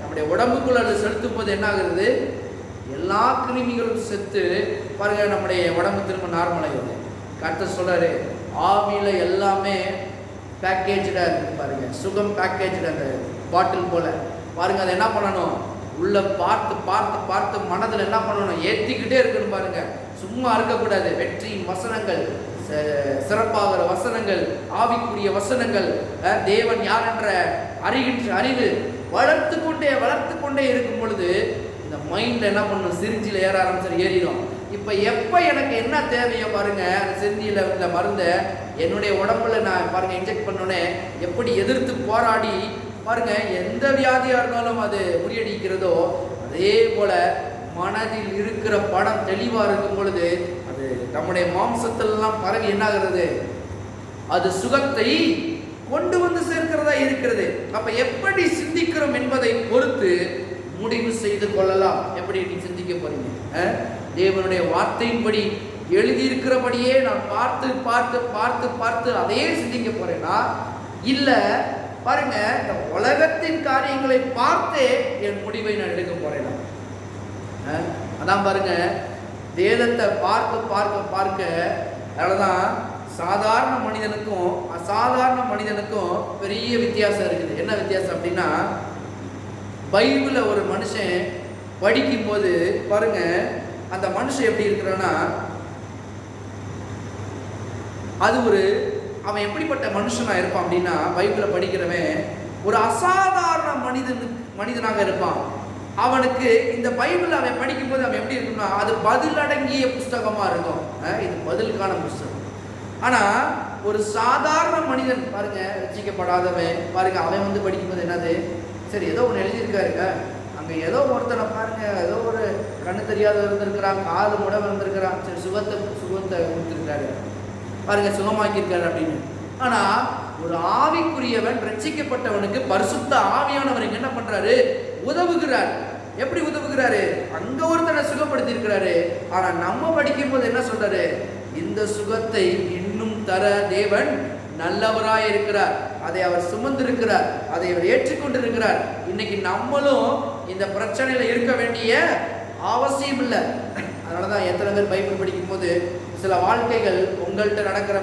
நம்முடைய உடம்புக்குள்ள அது செலுத்தும் போது என்ன ஆகுறது? எல்லா கிருமிகளும் செத்து பாருங்க, நம்முடைய உடம்பு திரும்ப நார்மல் ஆகுது. கர்த்தர் சொல்றாரு, ஆவியில எல்லாமே பேக்கேஜா இருக்கு பாருங்க, சுகம் பேக்கேஜ் அந்த பாட்டில் போல பாருங்க. அதை என்ன பண்ணணும்? உள்ள பார்த்து பார்த்து பார்த்து மனதில் என்ன பண்ணணும்? ஏற்றிக்கிட்டே இருக்கணும் பாருங்க, சும்மா இருக்கக்கூடாது. வெற்றியின் வசனங்கள், சிறப்பாகிற வசனங்கள், ஆவிக்குரிய வசனங்கள், தேவன் யார் என்ற அறிகின்ற அறிவு வளர்த்து கொண்டே இருக்கும் பொழுது இந்த மைண்ட்ல என்ன பண்ணணும்? சிரிஞ்சில ஏற ஆரம்பிச்சு ஏறிடும். இப்ப எப்ப எனக்கு என்ன தேவையோ பாருங்க, அந்த சிரிஞ்சில உள்ள மருந்த என்னுடைய உடம்புல நான் பாருங்க இன்ஜெக்ட் பண்ணோன்னே எப்படி எதிர்த்து போராடி பாருங்க, எந்த வியாதியா இருந்தாலும் அது முறியடிக்கிறதோ அதே போல மனதில் இருக்கிற படம் தெளிவா இருக்கும் பொழுது அது நம்முடைய மாம்சத்திலாம் பரவி என்ன ஆகிறது? அது சுகத்தை கொண்டு வந்து சேர்க்கிறதா இருக்கிறது. அப்ப எப்படி சிந்திக்கிறோம் என்பதை பொறுத்து முடிவு செய்து கொள்ளலாம். எப்படி நீ சிந்திக்க போறீங்க? தேவனுடைய வார்த்தையின்படி எழுதியிருக்கிறபடியே நான் பார்த்து பார்த்து பார்த்து பார்த்து அதையே சிந்திக்க போறேனா, இல்ல பாருங்க இந்த உலகத்தின் காரியங்களை பார்த்தே என் முடிவை நான் எடுக்க போறேனா? அதான் பாருங்க, வேதத்தை பார்க்க பார்க்க பார்க்க, அதனாலதான் சாதாரண மனிதனுக்கும் அசாதாரண மனிதனுக்கும் பெரிய வித்தியாசம் இருக்குது. என்ன வித்தியாசம் அப்படின்னா, பைபிளை ஒரு மனுஷன் படிக்கும் போது பாருங்க, அந்த மனுஷன் எப்படி இருக்கிறான்னா, அது அவன் எப்படிப்பட்ட மனுஷனா இருப்பான் அப்படின்னா, பைபிளை படிக்கிறவன் ஒரு அசாதாரண மனிதனாக இருப்பான். அவனுக்கு இந்த பைபிள் அவன் படிக்கும் போது அவன் எப்படி இருக்கும்னா, அது பதில் அடங்கிய புஸ்தகமா இருக்கும். இது பதிலுக்கான புஸ்தகம். ஆனா ஒரு சாதாரண மனிதன் பாருங்க, ரட்சிக்கப்படாதவன் பாருங்க, அவன் படிக்கும்போது என்னது? சரி, ஏதோ ஒன்று எழுதியிருக்காருங்க, அங்கே ஏதோ ஒருத்தனை பாருங்க, ஏதோ ஒரு கண்ணு தெரியாத இருந்திருக்கிறான், காது முடம் இருந்திருக்கிறான், சரி சுகத்தை கொடுத்துருக்காரு பாருங்க, சுகமாக்கியிருக்காரு அப்படின்னு. ஆனா ஒரு ஆவிக்குரியவன், ரட்சிக்கப்பட்டவனுக்கு பரிசுத்த ஆவியானவர் என்ன பண்றாரு? உதவுகிறார். எப்படி உதவுகிறாரு? அங்க ஒருத்தனை சுகப்படுத்தி இருக்கிறாரு. ஆனா நம்ம படிக்கும் போது என்ன சொல்றாரு? இந்த சுகத்தை இன்னும் தர தேவன் நல்லவராய் இருக்கிறார், அதை அவர் சுமந்திருக்கிறார், அதை அவர் ஏற்றுக்கொண்டிருக்கிறார். இன்னைக்கு நம்மளும் இந்த பிரச்சனையில இருக்க வேண்டிய அவசியம் இல்லை. அதனாலதான் எத்தனை பேர் பைபிள் படிக்கும் போது சில வாழ்க்கைகள் உங்கள்கிட்ட நடக்கிற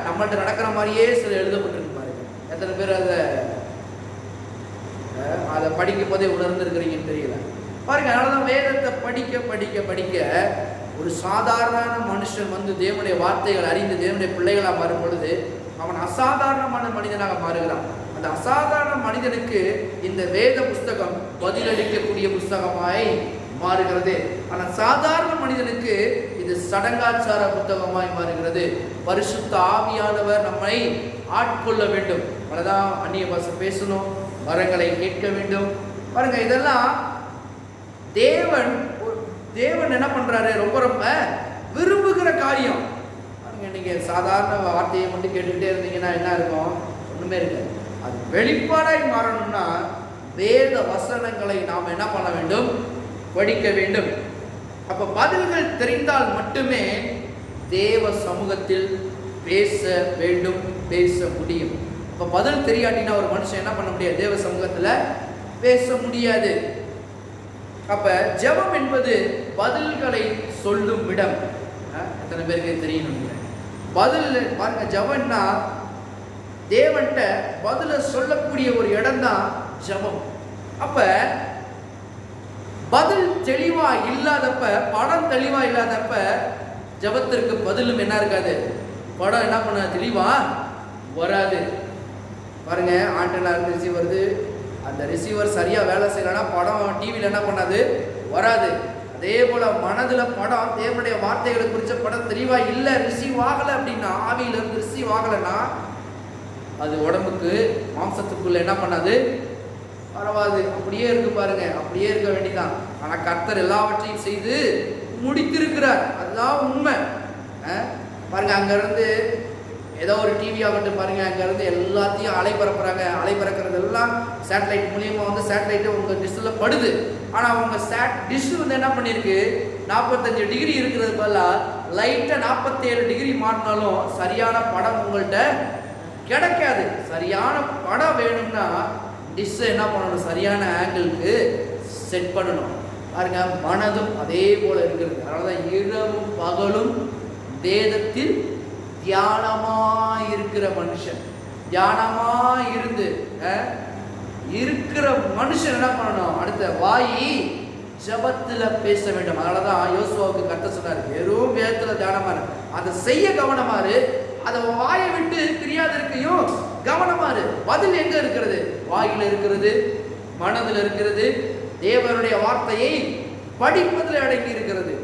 நம்மள்கிட்ட நடக்கிற மாதிரியே சில எழுதப்பட்டிருக்கு பாருங்க. எத்தனை பேர் அதை படிக்கும் போதே உணர்ந்துருக்கிறீங்கன்னு தெரியல பாருங்க. அதனாலதான் வேதத்தை படிக்க படிக்க படிக்க ஒரு சாதாரண மனுஷன் தேவனுடைய வார்த்தைகள் அறிந்து தேவனுடைய பிள்ளைகளா மாறும் பொழுது அவன் அசாதாரணமான மனிதனாக மாறுகிறான். அந்த அசாதாரண மனிதனுக்கு இந்த வேத புஸ்தகம் பதிலளிக்கக்கூடிய புஸ்தகமாய் மாறுகிறது. ஆனால் சாதாரண மனிதனுக்கு இது சடங்காச்சார புத்தகமாய் மாறுகிறது. பரிசுத்த ஆவியானவர் நம்மை ஆட்கொள்ள வேண்டும். அதான் அந்நிய பாஷை பேசணும், வரங்களை கேட்க வேண்டும். பாருங்க, இதெல்லாம் தேவன் என்ன பண்றாரு, ரொம்ப ரொம்ப விரும்புகிற காரியம். பாருங்க, நீங்க சாதாரண வார்த்தையை மட்டும் கேட்டுக்கிட்டே இருந்தீங்கன்னா என்ன இருக்கும்? ஒண்ணுமே இருக்காது. அது வெளிப்பாடாய் மாறணும்னா வேத வசனங்களை நாம் என்ன பண்ண வேண்டும்? படிக்க வேண்டும். அப்ப பதில்கள் தெரிந்தால் மட்டுமே தேவ சமூகத்தில் பேச வேண்டும், பேச முடியும். இப்ப பதில் தெரியாட்டினா ஒரு மனுஷன் என்ன பண்ண முடியாது? தேவ சமூகத்துல பேச முடியாது. அப்ப ஜெபம் என்பது பதில்களை சொல்லும் இடம். எத்தனை பேருக்கு தெரியணும்? பதில் பாருங்க, ஜெபம்னா தேவன்கிட்ட பதில சொல்லக்கூடிய ஒரு இடம் தான் ஜெபம். அப்ப பதில் தெளிவா இல்லாதப்ப, படம் தெளிவா இல்லாதப்ப ஜெபத்திற்கு பதிலும் என்ன இருக்காது? படம் என்ன பண்ண தெளிவா வராது. பாருங்க, ஆண்டனா ரிசீவர் வருது, அந்த ரிசீவர் சரியா வேலை செய்யலன்னா படம் டிவியில் என்ன பண்ணாது? வராது. அதே போல மனதுல படம், தேவனுடைய வார்த்தைகளை குறிச்ச படம் தெளிவா இல்லை, ரிசீவ் ஆகலை அப்படின்னா, ஆவியில இருந்து ரிசீவ் ஆகலைன்னா அது உடம்புக்கு மாம்சத்துக்குள்ள என்ன பண்ணாது? பரவாது. அப்படியே இருக்கு பாருங்க, அப்படியே இருக்க வேண்டியதான். ஆனா கர்த்தர் எல்லாவற்றையும் செய்து முடித்திருக்கிறார், அதுதான் உண்மை. பாருங்க, அங்க இருந்து ஏதோ ஒரு டிவி ஆகட்டும் பாருங்க, அங்க இருந்து எல்லாத்தையும் அலை பரப்புறாங்க. அலை பறக்கிறது எல்லாம் சேட்டலைட் மூலியமா சேட்டலைட்டு உங்க டிஷ்ல படுது. ஆனா உங்க டிஷ் என்ன பண்ணிருக்கு? 45 டிகிரி இருக்கிறது பதிலா லைட்டா 47 டிகிரி மாறினாலும் சரியான படம் உங்கள்கிட்ட கிடைக்காது. சரியான படம் வேணும்னா டிஷ் என்ன பண்ணணும்? சரியான ஆங்கிளுக்கு செட் பண்ணணும். பாருங்க, மனதும் அதே போல இருக்கிறது. அதனாலதான் இரவும் பகலும் வேதத்தில் தியானமாயிருக்கிற மனுஷன், தியானமாயிருந்து இருக்கிற மனுஷன் என்ன பண்ணணும்? அடுத்த வாயி ஜபத்துல பேச வேண்டும். அதனாலதான் யோசுவாவுக்கு கர்த்தர் சொன்னார், வெறும் வேதத்துல தியானமாரு, அதை செய்ய கவனமாரு, அதை வாயை விட்டு பிரியாதிருக்கையும் கவனமாரு. பதில் எங்க இருக்கிறது? வாயில இருக்கிறது, மனதில் இருக்கிறது, தேவனுடைய வார்த்தையை படிப்பதில் அடங்கி இருக்கிறது.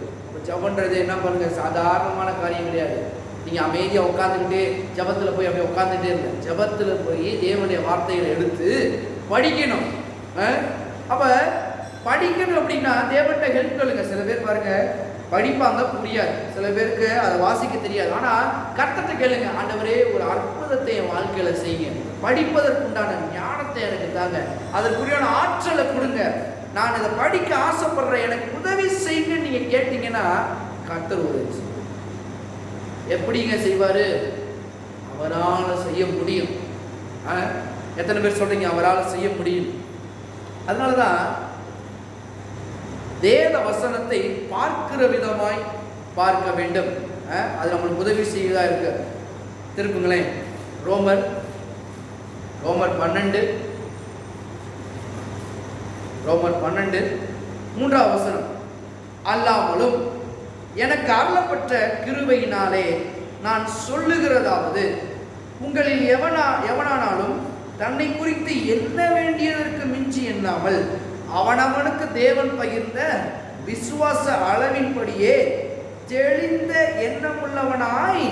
ஜபன்றது என்ன பண்ணுங்க? சாதாரணமான காரியம் கிடையாது. நீங்க அமைதியா உட்காந்துக்கிட்டே ஜபத்துல போய் அப்படியே உட்காந்துட்டே இருங்க. ஜபத்துல போய் தேவனுடைய வார்த்தைகளை எடுத்து படிக்கணும். அப்ப படிக்கணும் அப்படின்னா தேவன்கிட்ட ஹெல்ப் கேளுங்க. சில பேர் பாருங்க படிப்பாங்க, புரியாது. சில பேருக்கு அதை வாசிக்க தெரியாது. ஆனா கர்த்தர்ட்ட கேளுங்க, ஆண்டவரே ஒரு அற்புதத்தை என் வாழ்க்கையில செய்யுங்க, படிப்பதற்குண்டான ஞானத்தை எனக்கு தாங்க, அதற்குரியான ஆற்றலை கொடுங்க, நான் இதை படிக்க ஆசைப்படுறேன், எனக்கு உதவி செய்யுங்க நீங்க கேட்டீங்கன்னா கர்த்தர் உதவி செய்வார். எப்படிங்க செய்வாரு? அவரால் செய்ய முடியும். எத்தனை பேர் சொல்றீங்க அவரால் செய்ய முடியும்? அதனாலதான் வேத வசனத்தை பார்க்கிற விதமாய் பார்க்க வேண்டும். அது நம்மளுக்கு உதவி செய்வதா இருக்கு. திருப்புங்களேன், ரோமர் 12 3ஆம் வசனம். அல்லாமலும் எனக்கு அருளப்பட்ட கிருபையினாலே நான் சொல்லுகிறதாவது, உங்களில் எவனானாலும் தன்னை குறித்து எண்ண வேண்டியதற்கு மிஞ்சி எண்ணாமல் அவனவனுக்கு தேவன் பகிர்ந்த விசுவாச அளவின்படியே தெளிந்த எண்ணமுள்ளவனாய்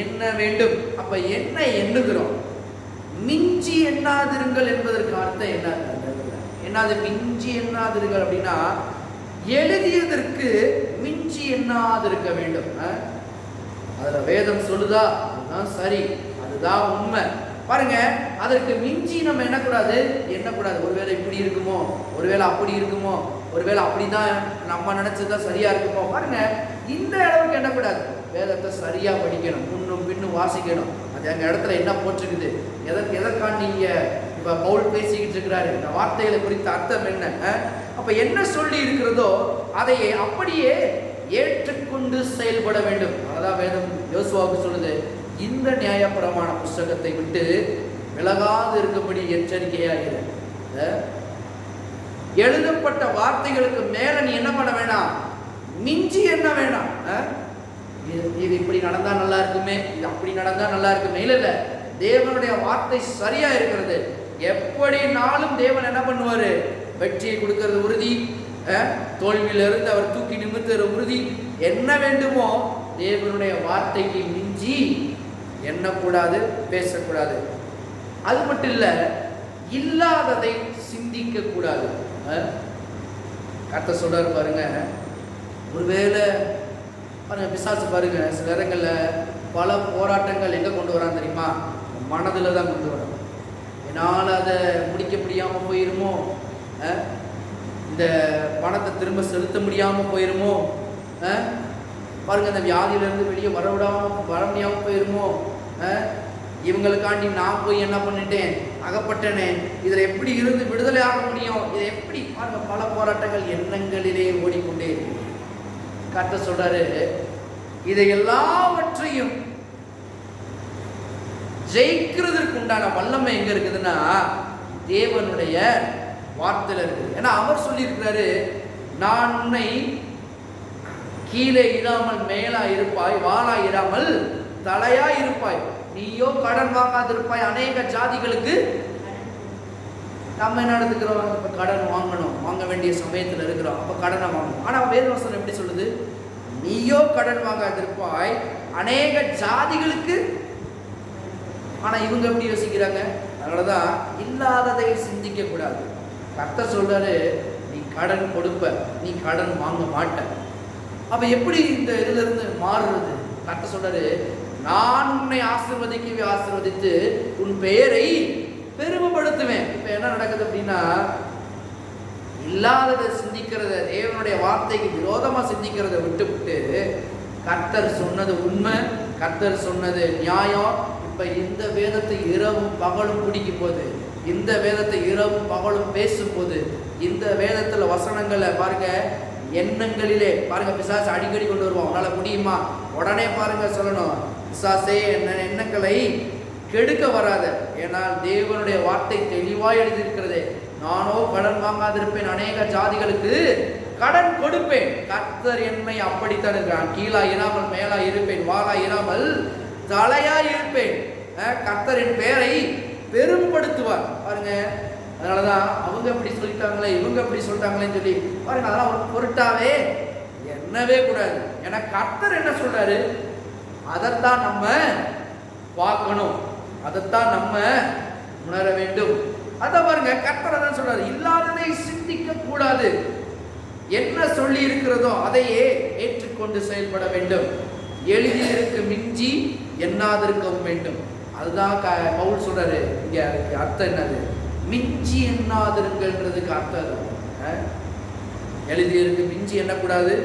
எண்ண வேண்டும். அப்ப என்ன எண்ணுகிறோம்? மிஞ்சி எண்ணாதிருங்கள் என்பதற்கு அர்த்தம் என்ன? என்னது மிஞ்சி எண்ணாதிருங்கள் அப்படின்னா எழுதியதற்கு மிஞ்சி எண்ணாதிருக்க வேண்டும். அதுல வேதம் சொல்லுதா? அதுதான் சரி, அதுதான் உண்மை. பாருங்க, அதற்கு மிஞ்சி நம்ம எண்ணக்கூடாது. ஒருவேளை இப்படி இருக்குமோ, ஒருவேளை அப்படி இருக்குமோ, ஒருவேளை அப்படிதான் நம்ம நினைச்சதுதான் சரியா இருக்குமோ. பாருங்க, இந்த அளவுக்கு எண்ணக்கூடாது. வேதத்தை சரியா படிக்கணும், முன்னும் பின்னும் வாசிக்கணும். அது அந்த இடத்துல என்ன போட்டிருக்குது, எதற்கான நீங்க இப்ப பவுல் பேசிக்கிட்டு இருக்கிறாரு, இந்த வார்த்தைகளை குறித்த அர்த்தம் என்ன, அப்ப என்ன சொல்லி இருக்கிறதோ அதை அப்படியே ஏற்றுக்கொண்டு செயல்பட வேண்டும். அதான் வேதம் யோசுவாவுக்கு சொல்லுது, இந்த நியாயப்பிரமாண புஸ்தகத்தை விட்டு விலகாது இருக்கும்படி எச்சரிக்கையாகிற. எழுதப்பட்ட வார்த்தைகளுக்கு மேல நீ என்ன பண்ண வேணாம், மிஞ்சி என்ன வேணாம். இது இப்படி நடந்தா நல்லா இருக்குமே, இது அப்படி நடந்தா நல்லா இருக்குமே, இல்ல இல்ல, தேவனுடைய வார்த்தை சரியா இருக்கிறது. எப்படினாலும் தேவன் என்ன பண்ணுவாரு, வெற்றியை கொடுக்கிறது உறுதி, தோல்வியிலிருந்து அவர் தூக்கி நிமித்துற உறுதி. என்ன வேண்டுமோ தேவனுடைய வார்த்தைக்கு மிஞ்சி எண்ணக்கூடாது, பேசக்கூடாது. அது மட்டும் இல்ல, இல்லாததை சிந்திக்க கூடாது. கர்த்தர் சொல்றாரு பாருங்க, ஒருவேளை பாருங்க, பிசாசு பாருங்க சில இடங்கள்ல பல போராட்டங்கள் எங்க கொண்டு வரான் தெரியுமா, மனதில் தான் கொண்டு வரான். என்னால் அதை முடிக்க முடியாம போயிருமோ, இந்த பணத்தை திரும்ப செலுத்த முடியாம போயிருமோ, பாருங்க இந்த வியாதியிலிருந்து வெளியே வர முடியாம போயிருமோ, இவங்களுக்காண்டி நான் போய் என்ன பண்ணிட்டேன், அகப்பட்டனே, இதில் எப்படி இருந்து விடுதலை ஆக முடியும், இதை எப்படி பாருங்க, பல போராட்டங்கள் எண்ணங்களிலே ஓடிக்கொண்டே இருக்கு. கர்த்தர் சொல்றாரு, இதை எல்லாவற்றையும் ஜெயிக்கிறதுக்கு உண்டான வல்லமை எங்க இருக்குதுன்னா தேவனுடைய வார்த்தையில இருக்குது. ஏன்னா அவர் சொல்லியிருக்கிறாரு, நான் உன்னை கீழே இராமல் மேலா இருப்பாய், வாளா இராமல் தலையா இருப்பாய், நீயோ கடன் வாங்காதிருப்பாய். அநேக ஜாதிகளுக்கு நம்ம என்ன நடந்துக்கிறோம், இப்ப கடன் வாங்கணும், வாங்க வேண்டிய சமயத்தில் இருக்கிறோம், அப்ப கடனை வாங்கணும். ஆனா வேதவசனம் எப்படி சொல்லுது, நீயோ கடன் வாங்காதிருப்பாய் அநேக ஜாதிகளுக்கு. ஆனா இவங்க எப்படி யோசிக்கிறாங்க, அதனாலதான் இல்லாததை சிந்திக்க கூடாது. கர்த்தர் சொல்றாரு, நீ கடன் கொடுப்ப, நீ கடன் வாங்க மாட்ட. அப்ப எப்படி இந்த இதுல இருந்து மாறுறது? கர்த்தர் சொல்றாரு, நான் உன்னை ஆசீர்வதித்து உன் பெயரை பெருமைப்படுத்துவேன். இப்ப என்ன நடக்குது அப்படின்னா, இல்லாததை சிந்திக்கிறத, தேவனுடைய வார்த்தைக்கு விரோதமா சிந்திக்கிறத விட்டுவிட்டு கர்த்தர் சொன்னது உண்மை, கர்த்தர் சொன்னது நியாயம். இப்ப இந்த வேதத்தை இரவும் பகலும் பிடிக்கும் போது, இந்த வேதத்தை இரவும் பகலும் பேசும்போது, இந்த வேதத்துல வசனங்களை பாருங்க, எண்ணங்களிலே பாருங்க, பிசாசு அடிக்கடி கொண்டு வருவோம். உன்னால முடியுமா, உடனே பாருங்க சொல்லணும், பிசாசே எண்ணங்களை கெடுக்க வராத. ஏனால் தேவனுடைய வார்த்தை தெளிவாய் எழுதியிருக்கிறது, நானோ கடன் வாங்காதிருப்பேன், அநேக ஜாதிகளுக்கு கடன் கொடுப்பேன். கர்த்தர் என்னை அப்படித்தான் இருக்கிறான், கீழா இராமல் மேலா இருப்பேன், வாளா இராமல் தலையா இருப்பேன். கர்த்தரின் பெயரை பெருமைப்படுத்துவார். பாருங்க, அதனாலதான் அவங்க இப்படி சொல்லிட்டாங்களே, இவங்க இப்படி சொல்லிட்டாங்களேன்னு சொல்லி பாருங்க, அதெல்லாம் ஒரு பொருட்டாவே என்னவே கூடாது. ஏன்னா கர்த்தர் என்ன சொல்றாரு, அதைத்தான் நம்ம பார்க்கணும், அதைத்தான் நம்ம உணர வேண்டும். அதான் பாருங்க, கர்த்தர் தான் சொல்றாரு, இல்லாததை சிந்திக்க கூடாது, என்ன சொல்லி இருக்கிறதோ அதையே ஏற்றுக்கொண்டு செயல்பட வேண்டும், எழுதியிருக்கு மிஞ்சி எண்ணாதிருக்கவும் வேண்டும். அதுதான் பவுல் சொல்றாரு. இங்க அர்த்தம் என்னது, மிஞ்சி எண்ணாதிருங்கன்றதுக்கு அர்த்தம் எழுதியிருக்கு மிஞ்சி எண்ணக்கூடாது,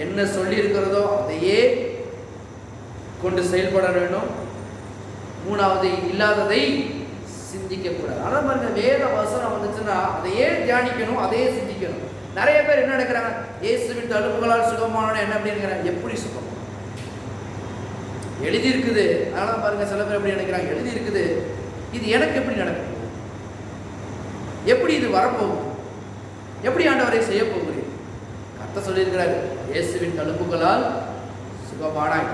என்ன சொல்லி இருக்கிறதோ அதையே கொண்டு செயல்பட வேண்டும். மூணாவது, இல்லாததை சிந்திக்க கூடாது. அதான் பாருங்க, வேத வசனம் வந்துச்சுன்னா அதையே தியானிக்கணும், அதையே சிந்திக்கணும். நிறைய பேர் என்ன நினைக்கிறாங்க, இயேசுவின் தழும்புகளால் சுகமான என்ன அப்படிங்கிறாங்க, எப்படி சுகம் எழுதி இருக்குது. அதனால பாருங்க, சில பேர் எப்படி நினைக்கிறாங்க, எழுதி இருக்குது, இது எனக்கு எப்படி நடக்கும், எப்படி இது வரப்போகும், எப்படி ஆண்டவரை செய்ய போகிறேன். கர்த்தர் சொல்லியிருக்கிறாரு, இயேசுவின் தழும்புகளால் சுகமானாய்.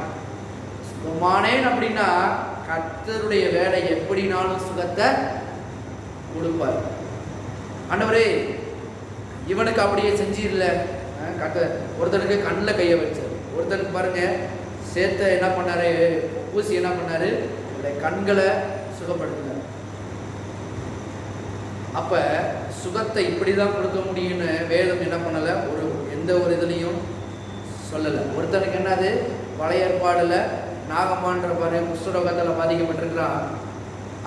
சுகமானேன் அப்படின்னா கர்த்தருடைய வேலை எப்படினாலும் சுகத்தை கொடுப்பார். ஆண்டவரே இவனுக்கு அப்படியே செஞ்சிடல, ஒருத்தனுக்கு கண்ணில் கையை வச்சார், ஒருத்தனுக்கு பாருங்க சேர்த்த என்ன பண்ணாரு, ஊசி என்ன பண்ணாரு, கண்களை சுகப்படுத்தினார். அப்ப சுகத்தை இப்படிதான் கொடுக்க முடியும்னு வேதம் என்ன பண்ணல, எந்த ஒரு இதுலையும் சொல்லலை. ஒருத்தனுக்கு என்னது, பழைய ஏற்பாடுல நாகமான்ற பாருங்க குஷ்டரோகத்தில் பாதிக்கப்பட்டிருக்கிறான்.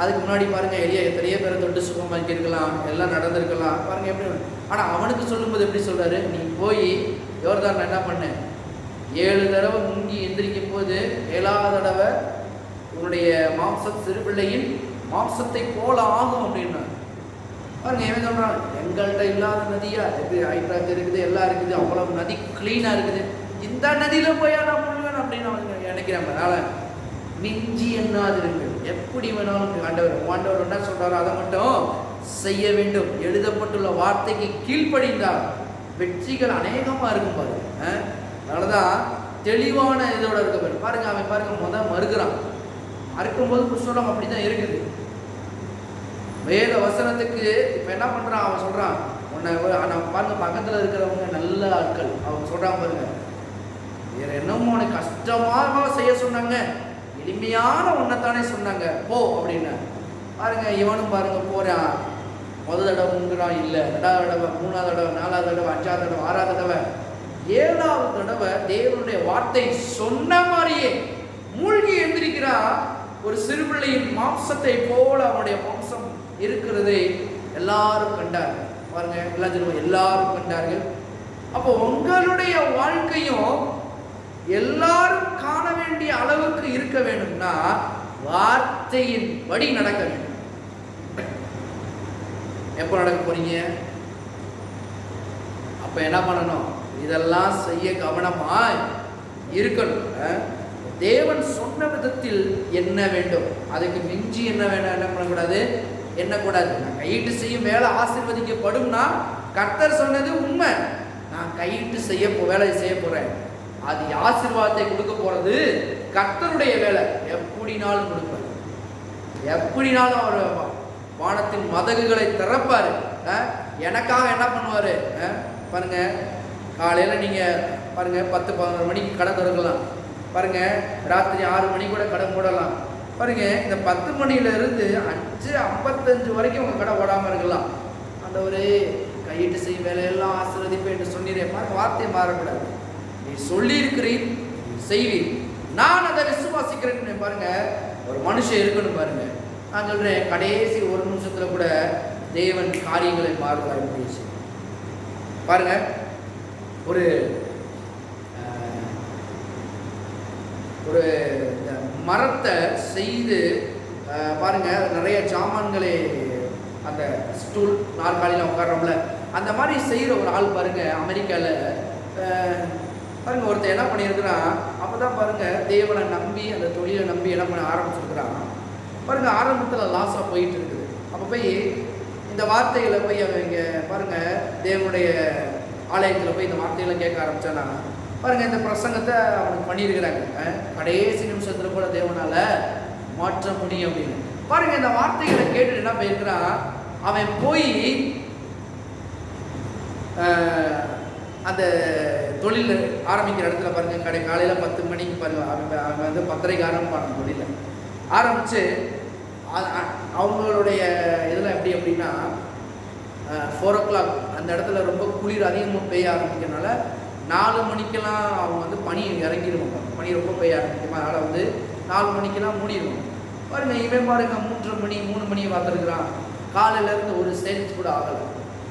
அதுக்கு முன்னாடி பாருங்க எளிய எத்தனையோ பேரை தொட்டு சுகமாக்கி இருக்கலாம், எல்லாம் நடந்திருக்கலாம் பாருங்க எப்படி. ஆனால் அவனுக்கு சொல்லும்போது எப்படி சொல்றாரு, நீ போய் யோர்தான் என்ன பண்ணு, 7 தடவை முங்கி எந்திரிக்கும் போது 7ஆவது தடவை உன்னுடைய மாம்சம் சிறுபிள்ளையின் மாம்சத்தை போல ஆகும் அப்படின்னா பாருங்க. ஏன் சொல்றான், எங்கள்கிட்ட இல்லாத நதியா எப்படி ஹைட்ராஜ் இருக்குது, எல்லாம் இருக்குது, அவ்வளவு நதி கிளீனா இருக்குது, அந்த நதியில போய் நான் முழுவேன் அப்படின்னு அவங்க நினைக்கிறேன். அதனால மிஞ்சி எண்ணாதிருங்கள், எப்படி வேணாலும் ஆண்டவர் என்ன சொல்றாரோ அதை மட்டும் செய்ய வேண்டும். எழுதப்பட்டுள்ள வார்த்தைக்கு கீழ்ப்படிந்தால் வெற்றிகள் அநேகமா இருக்கும் பாருங்க. அதனாலதான் தெளிவான இதோட இருக்க பாருங்க. அவன் பாருங்க மறுக்கிறான். மறுக்கும்போது புஸ்தகம் அப்படிதான் இருக்குது. வேத வசனத்துக்கு இப்ப என்ன பண்றான், அவன் சொல்றான் உன்னை பாருங்க, பக்கத்துல இருக்கிறவங்க நல்ல ஆட்கள், அவங்க சொல்றான் பாருங்க, வேற என்னமோ உனக்கு கஷ்டமாக செய்ய சொன்னாங்க, எளிமையான ஒன்னைத்தானே சொன்னாங்க போ அப்படின்னு. பாருங்க இவனும் பாருங்க போறான். முதல் தடவை முங்குறான், இல்லை 2வது தடவை, 3வது தடவை, 4வது தடவை, 5வது தடவை, 6வது தடவை, 7வது தடவை தேவனுடைய வார்த்தை சொன்ன மாதிரியே மூழ்கி எழுந்திருக்கிறான். ஒரு சிறுபிள்ளையின் மாம்சத்தை போல அவனுடைய மாம்சம் இருக்கிறதை எல்லாரும் கண்டார்கள். பாருங்க எல்லாரும் கண்டார்கள். அப்போ உங்களுடைய வாழ்க்கையும் எல்லாரும் காண வேண்டிய அளவுக்கு இருக்க வேண்டும்னா வார்த்தையின் படி நடக்க வேண்டும். எப்போ நடக்க போறீங்க? அப்ப என்ன பண்ணணும்? இதெல்லாம் செய்ய கவனமா இருக்கணும். தேவன் சொன்ன விதத்தில் என்ன வேண்டும், அதுக்கு மிஞ்சி என்ன வேணும், என்ன பண்ணக்கூடாது, எண்ணக்கூடாது. நான் கையிட்டு செய்யும் வேலை ஆசீர்வதிக்கப்படும்னா கர்த்தர் சொன்னது உண்மை. நான் கையிட்டு வேலை செய்ய போறேன், அது ஆசீர்வாதத்தை கொடுக்க போறது கர்த்தருடைய வேலை. எப்படினாலும் கொடுப்பாரு, எப்படினாலும் அவர் வானத்தின் மதகுகளை திறப்பாரு. எனக்காக என்ன பண்ணுவாரு பாருங்க. காலையில நீங்க பாருங்க 10-11 மணிக்கு கடை திறக்கலாம் பாருங்க, ராத்திரி 6 மணிக்கு கூட கடை மூடலாம் பாருங்க. இந்த 10 மணில இருந்து 5:55 வரைக்கும் உங்க கடை ஓடாம இருக்கலாம். அந்த ஒரு கையிட்டு செய்யும் வேலையெல்லாம் ஆசீர்வதிப்பேன் என்று சொன்னீரே பாருங்க, வார்த்தை மாறக்கூடாது. நீ சொல்லி இருக்கிறீர், செய்வீர், நான் அதை விசுவாசிக்கிறேன் பாருங்க. ஒரு மனுஷன் இருக்கணும் பாருங்க. நான் சொல்றேன், கடைசி 1 நிமிஷத்துல கூட தேவன் காரியங்களை மாறுகிறார் பாருங்க. ஒரு ஒரு மரத்தை செய்து பாருங்க, நிறைய ஜாமான்களை அந்த ஸ்டூல் நாற்காலியில் உட்கார்றோம்ல, அந்த மாதிரி செய்கிற ஒரு ஆள் பாருங்க அமெரிக்காவில் பாருங்க. ஒருத்தர் என்ன பண்ணியிருக்கிறான், அப்போதான் பாருங்க தேவனை நம்பி அந்த தொழிலை நம்பி என்ன பண்ண ஆரம்பிச்சிருக்கிறான் பாருங்க. ஆரம்பத்தில் லாஸாக போயிட்டு இருக்குது. அப்போ போய் இந்த வார்த்தைகளை போய் அவங்க பாருங்க தேவனுடைய ஆலயத்தில் போய் இந்த வார்த்தைகளை கேட்க ஆரம்பிச்சானா பாருங்க, இந்த பிரசங்கத்தை அவனுக்கு பண்ணியிருக்கிறாங்க. கடைசி நிமிஷத்துல கூட தேவனால மாற்ற முடியும் அப்படின்னு பாருங்க. இந்த வார்த்தைகளை கேட்டு என்ன போயிருக்கிறான், அவன் போய் அந்த தொழில் ஆரம்பிக்கிற இடத்துல பாருங்க, காலையில 10 மணிக்கு பாருங்க, அவன் வந்து 10:30 ஆரம்பிப்பான தொழில ஆரம்பிச்சு அவங்களுடைய இதில் எப்படி அப்படின்னா 4 o'clock அந்த இடத்துல ரொம்ப குளிர் அதிகமாக பெய்ய ஆரம்பிக்கிறதுனால 4 மணிக்கெல்லாம் அவங்க வந்து பனி இறங்கிடுவாங்க. பனி ரொம்ப பெய்ய ஆரம்பிக்கும், அதனால் வந்து 4 மணிக்கெல்லாம் மூடிடுவாங்க பாருங்க. இவன் பாருங்க 3:30 மணி 3 மணி பார்த்துருக்குறான், காலையிலேருந்து ஒரு சேல்ஸ் கூட ஆகலை.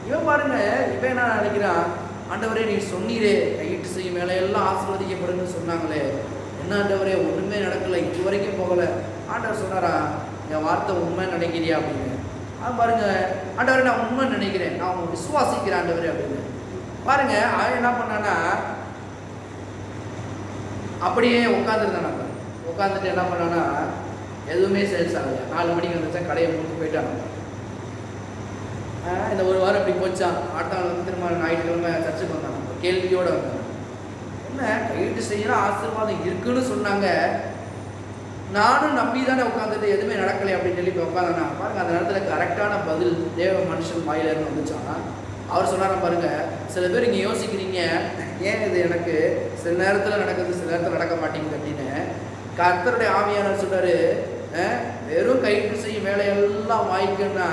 இவன் பாருங்க, இவன் என்ன நினைக்கிறான், ஆண்டவரே நீ சொன்னீரே கையிட்டு செய்யும் வேலையெல்லாம் ஆசீர்வதிக்கப்படுன்னு சொன்னாங்களே, என்ன ஆண்டவரே ஒன்றுமே நடக்கலை, இது வரைக்கும் போகலை. ஆண்டவர் சொன்னாரா, என் வார்த்தை உண்மை நினைக்கிறியா அப்படின்னு. பாருங்க, ஆண்டவரே நான் உண்மை நினைக்கிறேன், நான் உங்க விசுவாசிக்கிறேன் ஆண்டவரே அப்படின்னு பாருங்க. அவன் என்ன பண்ணானா, அப்படியே உட்காந்துருந்தான். உட்காந்துட்டு என்ன பண்ணானா, எதுவுமே சேல்ஸ் ஆகல. 4 மணிக்கு வந்துச்சா கடையை மூட்டு போயிட்டான். இந்த 1 வாரம் அப்படி போச்சான். அடுத்த நாள் வந்து திரும்ப ஞாயிற்றுக்கிழமை சர்ச்சுக்கு வந்தான். கேள்வியோடு வந்தான், என்ன கையிட்டு செய்யணும் ஆசீர்வாதம் இருக்குன்னு சொன்னாங்க, நானும் நம்பி தானே உட்காந்துட்டு எதுவுமே நடக்கலை அப்படின்னு சொல்லி இப்போ உட்காந்தானா பாருங்க. அந்த நேரத்தில் கரெக்டான பதில் தேவ மனுஷன் வாயிலிருந்து வந்துச்சான். அவர் சொன்னார பாருங்க, சில பேர் இங்கே யோசிக்கிறீங்க, ஏன் இது எனக்கு சில நேரத்தில் நடக்குது சில நேரத்தில் நடக்க மாட்டேங்குது அப்படின்னு. கர்த்தருடைய ஆவியானவர் சொல்றாரு, வெறும் கைட்டு செய்யும் வேலையெல்லாம் வாய்க்குன்னா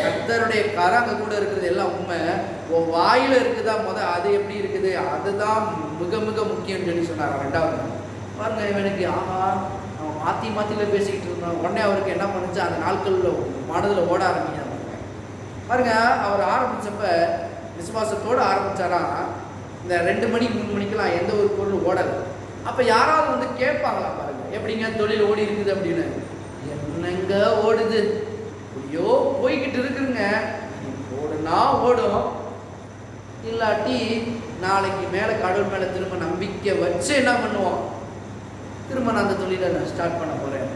கர்த்தருடைய கரங்க கூட இருக்கிறது எல்லாம் உண்மை, உன் வாயில இருக்குதா அது எப்படி இருக்குது அதுதான் மிக மிக முக்கியம்னு சொல்லி சொன்னார். 2வது பாருங்க, இவனுக்கு ஆஹா அவன் மாத்தியில பேசிக்கிட்டு இருந்தான். உடனே அவருக்கு என்ன பண்ணுச்சு, அந்த நாட்களில் மனதில் ஓட ஆரம்பிக்கிறாங்க பாருங்க. அவர் ஆரம்பிச்சப்ப விசுவாசத்தோடு ஆரம்பிச்சாரா, இந்த 2 மணி 3 மணிக்கெல்லாம் எந்த ஒரு பொருள் ஓடலை. அப்ப யாராவது வந்து கேட்பாங்களா பாருங்க, எப்படிங்க தொழில் ஓடி இருக்குது அப்படின்னு. என்னங்க ஓடுது, ஐயோ போய்கிட்டு இருக்குங்க, ஓடுனா ஓடும், இல்லாட்டி நாளைக்கு மேலே கடவுள் மேலே திரும்ப நம்பிக்கை வச்சு என்ன பண்ணுவோம், திரும்ப நான் அந்த தொழிலை நான் ஸ்டார்ட் பண்ண போகிறேன்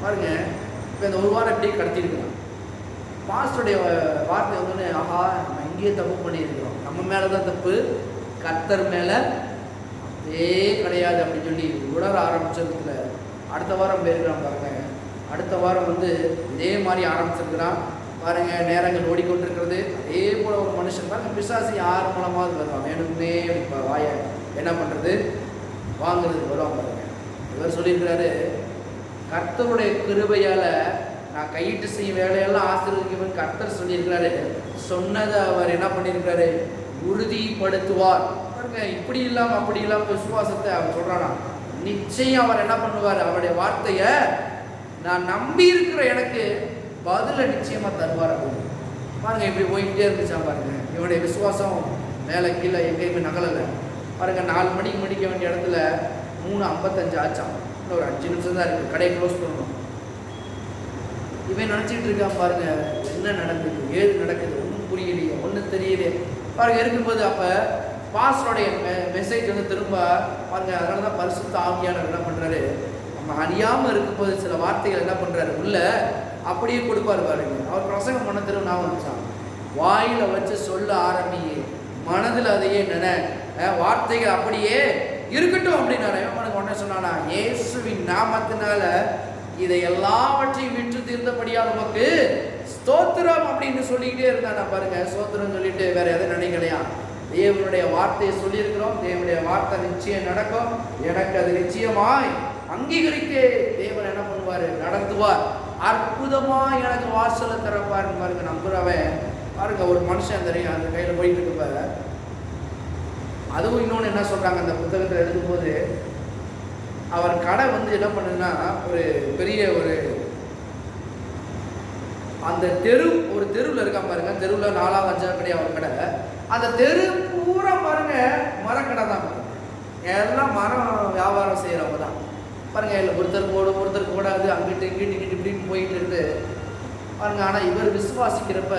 பாருங்க. இப்போ இந்த ஒரு வாரம் எப்படி கடத்திருக்கலாம். பாஸ்டருடைய வார்த்தை வந்து, ஆஹா நம்ம இங்கேயே தப்பு பண்ணியிருக்கிறோம், நம்ம மேலே தான் தப்பு, கர்த்தர் மேலே அதே கிடையாது அப்படின்னு சொல்லி உணர ஆரம்பிச்சதுல அடுத்த வாரம் போயிருக்கிறான் பாருங்க. அடுத்த வாரம் வந்து இதே மாதிரி ஆரம்பிச்சிருக்கிறான் பாருங்க. நேரங்கள் ஓடிக்கொண்டிருக்கிறது. அதே போல் ஒரு மனுஷன் பாருங்க, பிசாசு யார் மூலமாவது வருவான், வேணும்னே இப்போ வாயை என்ன பண்ணுறது வாங்குறது வருவான் பாருங்க. இவர் சொல்லியிருக்கிறாரு, கர்த்தருடைய கிருபையால் நான் கையிட்டு செய்யும் வேலையெல்லாம் ஆசீர்வதிக்கணும் கர்த்தர் சொல்லியிருக்கிறாரு. சொன்னதை அவர் என்ன பண்ணியிருக்கிறாரு, உறுதிப்படுத்துவார் பாருங்க. இப்படி இல்லாமல் அப்படி இல்லாமல் விசுவாசத்தை அவர் சொல்கிறானா, நிச்சயம் அவர் என்ன பண்ணுவார், அவருடைய வார்த்தையை நான் நம்பி இருக்கிற எனக்கு பதிலை நிச்சயமாக தருவார் அப்படின்னு பாருங்க. இப்படி போய்கிட்டே இருந்துச்சா பாருங்க. இவனுடைய விசுவாசம் மேலே கீழே எங்கேயுமே நகலலை பாருங்க. 4 மணிக்கு முடிக்க வேண்டிய இடத்துல 3:55 ஆச்சான். இன்னும் ஒரு 5 நிமிஷம் தான் இருக்குது, கடையை க்ளோஸ் பண்ணணும். இவன் நினச்சிட்டு இருக்கான் பாருங்க, என்ன நடக்குது ஏது நடக்குது ஒன்றும் புரியலையே ஒன்றும் தெரியலையே பாருங்க இருக்கும்போது. அப்போ பாஸ்டருடைய மெசேஜ் வந்து திரும்ப பாருங்க. அதனால தான் பரிசுத்த ஆவியானவர் என்ன பண்ணுறாரு, நம்ம அறியாமல் இருக்கும்போது சில வார்த்தைகள் என்ன பண்ணுறாரு உள்ள அப்படியே கொடுப்பாரு பாருங்க. அவர் பிரசங்கம் பண்ண திரும்ப நான் வந்துச்சான், வாயில் வச்சு சொல்ல ஆரம்பியே, மனதில் அதையே நினை, வார்த்தைகள் அப்படியே இருக்கட்டும் அப்படின்னாரு. அவனுக்கு உடனே சொன்னானா, இயேசுவின் நாமத்தினால இதை எல்லாவற்றையும் விற்று தீர்ந்தபடியாக நமக்கு ஸ்தோத்திரம் அப்படின்னு சொல்லிக்கிட்டே இருந்தானா பாருங்க. ஸ்தோத்திரம் சொல்லிட்டு வேற எதை நினைக்கலையா, தேவனுடைய வார்த்தையை சொல்லியிருக்கிறோம், தேவனுடைய வார்த்தை நிச்சயம் நடக்கும், எனக்கு அது நிச்சயமாய் அங்கீகரிக்க தேவன் என்ன பண்ணுவார், நடத்துவார், அற்புதமாக எனக்கு வாசலை திறப்பார் பாருங்க. நம்புறவன் பாருங்க. ஒரு மனுஷன் அந்த கையில் போயிட்டு இருக்கப்ப, அதுவும் இன்னொன்று என்ன சொல்கிறாங்க அந்த புத்தகத்தில் எழுதும்போது, அவர் கடை வந்து என்ன பண்ணுதுன்னா ஒரு பெரிய ஒரு அந்த ஒரு தெருவில் இருக்கா பாருங்க. தெருவில் 4வது 5வது கடை அவர் கடை. அந்த தெரு பூரா பாருங்க மரக்கடை தான் பாருங்க. எல்லாம் மரம் வியாபாரம் செய்கிறவங்க தான் பாருங்க. இல்லை ஒருத்தருக்கு ஓடும் ஒருத்தருக்கு ஓடாது, அங்கிட்டு இங்கிட்டு இங்கிட்டு இப்படின்னு போயிட்டு இருந்து பாருங்க. ஆனால் இவர் விசுவாசிக்கிறப்ப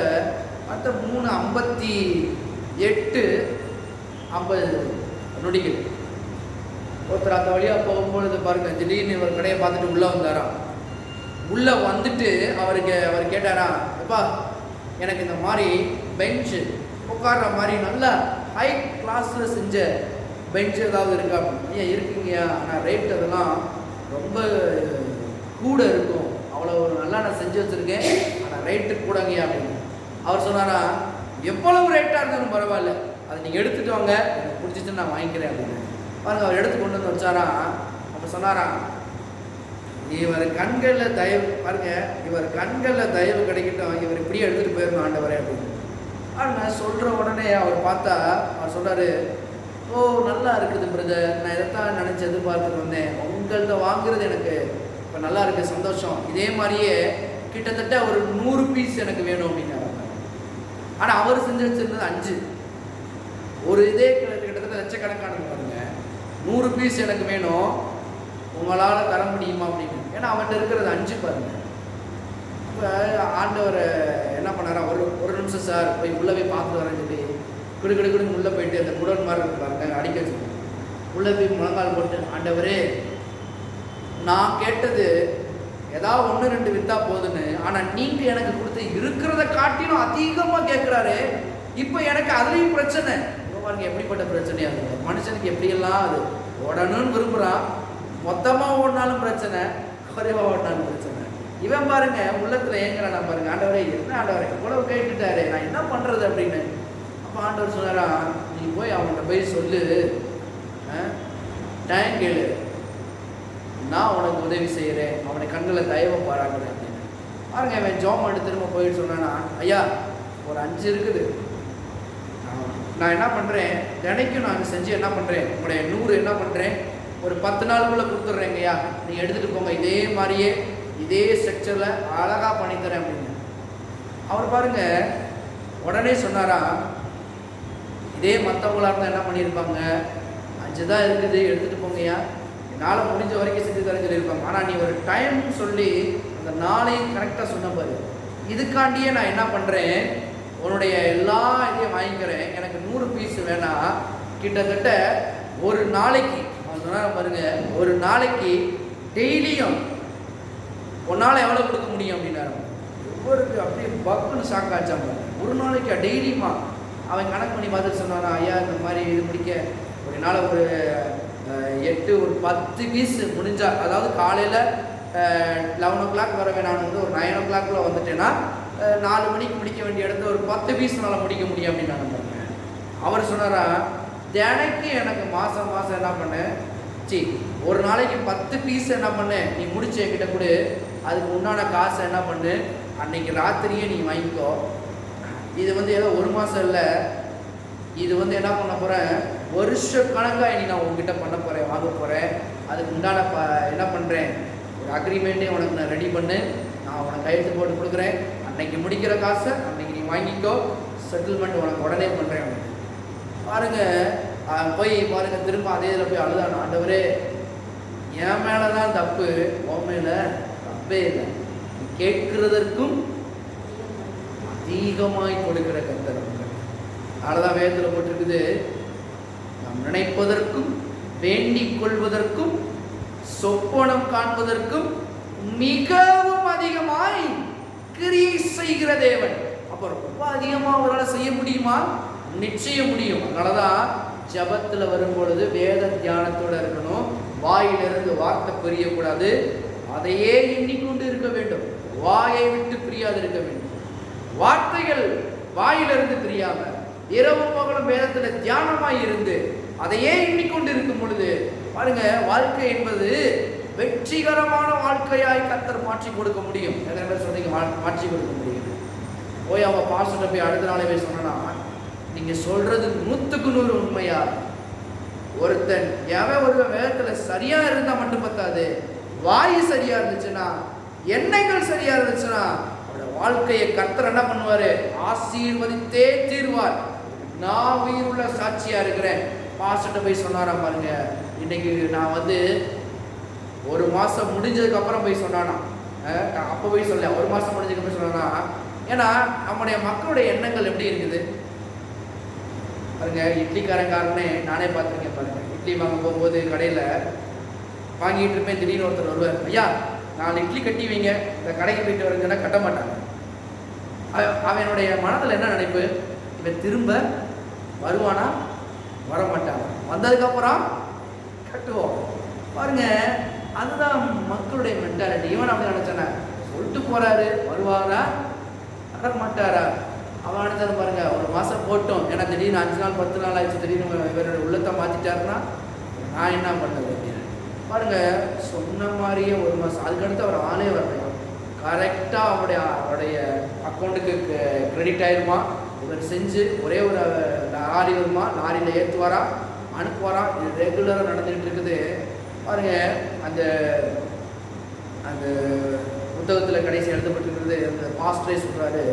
அடுத்த 3:58 நொடிகள் ஒருத்தர் அந்த வழியாக போகும்பொழுது பாருங்க, திடீர்னு இவர் கடையை பார்த்துட்டு உள்ளே வந்தாராம். உள்ளே வந்துட்டு அவர் கேட்டாரா, எப்பா எனக்கு இந்த மாதிரி பெஞ்சு உட்கார்ற மாதிரி நல்லா ஹை கிளாஸில் செஞ்ச பெஞ்சு ஏதாவது இருக்கா அப்படின்னு. ஐயா இருக்குங்கய்யா, ஆனால் ரேட் அதெல்லாம் ரொம்ப கூட இருக்கும், அவ்வளோ நல்லா நான் செஞ்சு வச்சுருக்கேன், ஆனால் ரேட்டு கூடங்கய்யா அப்படின்னு. அவர் சொன்னாரா, எவ்வளவு ரேட்டாக இருந்தாலும் பரவாயில்ல, அதை நீங்கள் எடுத்துகிட்டு வாங்க, எனக்கு பிடிச்சிட்டு நான் வாங்கிக்கிறேன் அப்படின்னு பாருங்க. அவர் எடுத்து கொண்டு வந்து வச்சாரா. அப்போ சொன்னாரா, இவர் கண்களில் தயவு பாருங்க, இவர் கண்களில் தயவு கிடைக்கட்டும், இவர் இப்படியே எடுத்துகிட்டு போயிடணும் ஆண்டவரே அப்படின்னு. ஆனால் சொல்கிற உடனே அவர் பார்த்தா அவர் சொல்கிறாரு, ஓ நல்லா இருக்குது பிரதர், நான் இதைத்தான் நினச்சி எதிர்பார்த்துட்டு வந்தேன், உங்கள்கிட்ட வாங்குறது எனக்கு இப்போ நல்லா இருக்குது, சந்தோஷம், இதே மாதிரியே கிட்டத்தட்ட ஒரு 100 பீஸ் எனக்கு வேணும் அப்படின்னாரு. ஆனால் அவர் செஞ்சு வச்சுருந்தது 5, ஒரு இதே கிட்டத்தட்ட லட்சக்கணக்கானது பாருங்க. 100 பீஸ் எனக்கு வேணும், உங்களால் தர முடியுமா அப்படின்னு. ஏன்னா அவன்கிட்ட இருக்கிறது 5 பாருங்க. இப்போ ஆண்டவர் என்ன பண்ணாரா, ஒரு நிமிஷம் சார் போய் உள்ளே போய் பார்த்து வரேன்னு சொல்லி கிடுக்கிடுன்னு உள்ளே போயிட்டு அந்த குடோன் மாதிரி இருக்கு பாருங்க, அடிக்க வச்சு உள்ளே போய் முழங்கால் போட்டு, ஆண்டவரே நான் கேட்டது ஏதாவது 1-2 விற்றா போதுன்னு, ஆனால் நீங்கள் எனக்கு கொடுத்து இருக்கிறத காட்டிலும் அதிகமாக கேட்குறாரு, இப்போ எனக்கு அதுலேயும் பிரச்சனை. பாருங்க எப்படிப்பட்ட பிரச்சனையாக இருக்குது மனுஷனுக்கு, எப்படியெல்லாம் அது ஓடணும்னு விரும்புகிறான், மொத்தமாக ஓடினாலும் பிரச்சனை, குறைவாக ஓடினாலும் பிரச்சனை. இவன் பாருங்க உள்ளத்தில் ஏங்குறான் பாருங்க, ஆண்டவரே என்ன ஆண்டவரே இவ்வளவு கேட்டுட்டாரு, நான் என்ன பண்ணுறது அப்படின்னு. அப்போ ஆண்டவர் சொன்னாரா, நீ போய் அவன்கிட்ட போய் சொல்லு, டைம் கேளு, நான் உனக்கு உதவி செய்கிறேன், அவனை கண்ணில் தயவை பாராட்டுறேன் அப்படின்னு. பாருங்க அவன் ஜோம் எடுத்து திரும்ப போயிட்டு சொன்னானா, ஐயா ஒரு 5 இருக்குது, நான் என்ன பண்ணுறேன், தினைக்கும் நான் செஞ்சு என்ன பண்ணுறேன், உங்களுடைய 100 என்ன பண்ணுறேன், ஒரு 10 நாளுக்குள்ளே கொடுத்துட்றேங்கய்யா, நீங்கள் எடுத்துகிட்டு போங்க, இதே மாதிரியே இதே ஸ்ட்ரக்சரில் அழகாக பண்ணித்தரேன் அப்படின்னு. அவர் பாருங்க உடனே சொன்னாரா, இதே மற்றவங்களாக இருந்தால் என்ன பண்ணியிருப்பாங்க, 5 தான் இருக்குது எடுத்துகிட்டு போங்கய்யா, என்னால் முடிஞ்ச வரைக்கும் செஞ்சு தரேன்னு சொல்லியிருப்பாங்க. ஆனால் நீ ஒரு டைம் சொல்லி அந்த நாளையும் கரெக்டாக சொன்ன பாரு, இதுக்காண்டியே நான் என்ன பண்ணுறேன், உன்னுடைய எல்லா இதையும் வாங்கிக்கிறேன், எனக்கு 100 பீஸ் வேணாம், கிட்டத்தட்ட ஒரு நாளைக்கு பாருங்க, ஒரு நாளைக்கு டெய்லியும் உன்னால எவ்வளவு கொடுக்க முடியும் அப்படின்னாரு. ஒவ்வொருக்கு அப்படியே பக்குன்னு ஷாக்காச்சாங்க. ஒரு நாளைக்கு டெய்லியுமா? அவன் கணக்கு பண்ணி பார்த்துட்டு சொன்னானா, ஐயா இந்த மாதிரி இது முடிக்க ஒரு நாள் ஒரு 8 ஒரு 10 பீஸ் முடிஞ்சா, அதாவது காலையில் 11 o'clock வர நான் வந்து ஒரு 9 o'clock வந்துட்டேன்னா 4 மணிக்கு முடிக்க வேண்டிய இடத்த ஒரு 10 பீஸ்னால முடிக்க முடியும் அப்படின்னு நான் நம்புறேன். அவர் சொன்னாரா, தினைக்கு எனக்கு மாதம் என்ன பண்ணேன், ஒரு நாளைக்கு 10 பீஸ் என்ன பண்ணேன் நீ முடிச்சு என்கிட்ட கொடு, அதுக்கு உண்டான காசை என்ன பண்ணு அன்னைக்கு ராத்திரியே நீ வாங்கிக்கோ. இது வந்து ஏதோ ஒரு மாதம் இல்லை, இது வந்து என்ன பண்ண போகிறேன், வருஷ கணக்காக இனி நான் உங்ககிட்ட பண்ண போகிறேன், வாங்க போகிறேன். அதுக்கு உண்டான என்ன பண்ணுறேன், ஒரு அக்ரிமெண்ட்டே உனக்கு நான் ரெடி பண்ணு, நான் உனக்கு கையெழுத்து போட்டு கொடுக்குறேன், அன்னைக்கு முடிக்கிற காசை அன்னைக்கு நீ வாங்கிக்கோ, செட்டில்மெண்ட் உனக்கு உடனே பண்ணுறேன். பாருங்க போய் பாருங்க, திரும்ப அதே இதில் போய் அழுதான், ஆண்டவரே என் மேலே தான் தப்பு, உன் மேலே தப்பே இல்லை, கேட்கிறதற்கும் அதிகமாய் கொடுக்கிற கர்த்தர். அதனாலதான் வேதத்தில் போட்டிருக்குது, நாம் நினைப்பதற்கும் வேண்டிக் கொள்வதற்கும் சொப்பனம் காண்பதற்கும் மிகவும் அதிகமாய் கிரியை செய்கிற தேவன். அப்ப ரொம்ப அதிகமா அவரால் செய்ய முடியுமா? நிச்சயம் முடியும். அதனாலதான் ஜபத்துல வரும்பொழுது வேத தியானத்தோட இருக்கணும், வாயிலிருந்து வார்த்தை பிரியக்கூடாது, அதையே எண்ணிக்கொண்டு இருக்க வேண்டும், வாயை விட்டு பிரியாது இருக்க வேண்டும். வார்த்தைகள் வாயிலிருந்து பிரியாம இரவு பகலும் வேதத்துல தியானமாய் இருந்து அதையே எண்ணிக்கொண்டு இருக்கும் பொழுது பாருங்க, வாழ்க்கை என்பது வெற்றிகரமான வாழ்க்கையாய் கர்த்தர் மாற்றி கொடுக்க முடியும். சொன்னீங்க மாற்றி கொடுக்க முடியும். போய் அவன் பாஸ்டர்கிட்ட போய் அடுத்த நாளே போய் சொன்னா, நீங்க சொல்றது 100க்கு 100 உண்மையா? ஒருத்தன் எவன் ஒரு வேதத்துல சரியா இருந்தா மட்டும் பத்தாது, வாய் சரியா இருந்துச்சுன்னா, எண்ணங்கள் சரியா இருந்துச்சுன்னா அவருடைய வாழ்க்கையை கர்த்தர் என்ன பண்ணுவாரு, ஆசீர்வதித்தே தீர்வார். நான் உயிருள்ள சாட்சியா இருக்கிறேன். பாஸ்டர்கிட்ட போய் சொன்னாராம் பாருங்க, இன்னைக்கு நான் வந்து ஒரு மாசம் முடிஞ்சதுக்கு அப்புறம் போய் சொன்னானா, அப்ப போய் சொல்ல, ஒரு மாசம் முடிஞ்சதுக்கு அப்புறம் சொன்னானா. ஏன்னா நம்முடைய மக்களுடைய எண்ணங்கள் எப்படி இருக்குது பாருங்க. இட்லிக்காரங்காரனே நானே பார்த்துருக்கேன் பாருங்க. இட்லி வாங்க போகும்போது கடையில் வாங்கிட்டு இருப்பேன், திடீர்னு ஒருத்தர் வருவார், ஐயா 4 இட்லி கட்டி வைங்க, இந்த கடைக்கு போயிட்டு வருங்கன்னா கட்ட மாட்டாங்க. அவனுடைய மனதில் என்ன நினைப்பு, இவன் திரும்ப வருவானா வரமாட்டான், வந்ததுக்கப்புறம் கட்டுவோம் பாருங்க. அதுதான் மக்களுடைய மென்டாலிட்டி. இவன் அப்படி நினைச்சானே, சொல்லிட்டு போறாரு, வருவாரா வர மாட்டாரா? அவன் நினைச்சது பாருங்க, ஒரு மாதம் போட்டோம், ஏன்னா திடீர்னு 5 நாள் 10 நாள் ஆயிடுச்சு, திடீர்னு இவருடைய உள்ளத்தை மாற்றிட்டாருன்னா நான் என்ன பண்ணது அப்படின்னு பாருங்க. சொன்ன மாதிரியே ஒரு மாதம், அதுக்கடுத்து அவர் ஆளே வரலையா, கரெக்டாக அவருடைய அக்கௌண்ட்டுக்கு கிரெடிட் ஆயிருமா, இவர் செஞ்சு ஒரே ஒரு லாரி வருமா, லாரியில் ஏற்றுவாரா அனுப்புவாரா, இது ரெகுலராக நடந்துகிட்டு இருக்குது பாருங்க. அந்த அந்த புத்தகத்தில் கடைசி எழுதப்பட்டிருக்கிறது, அந்த பாஸ்டரே சொல்கிறாரு,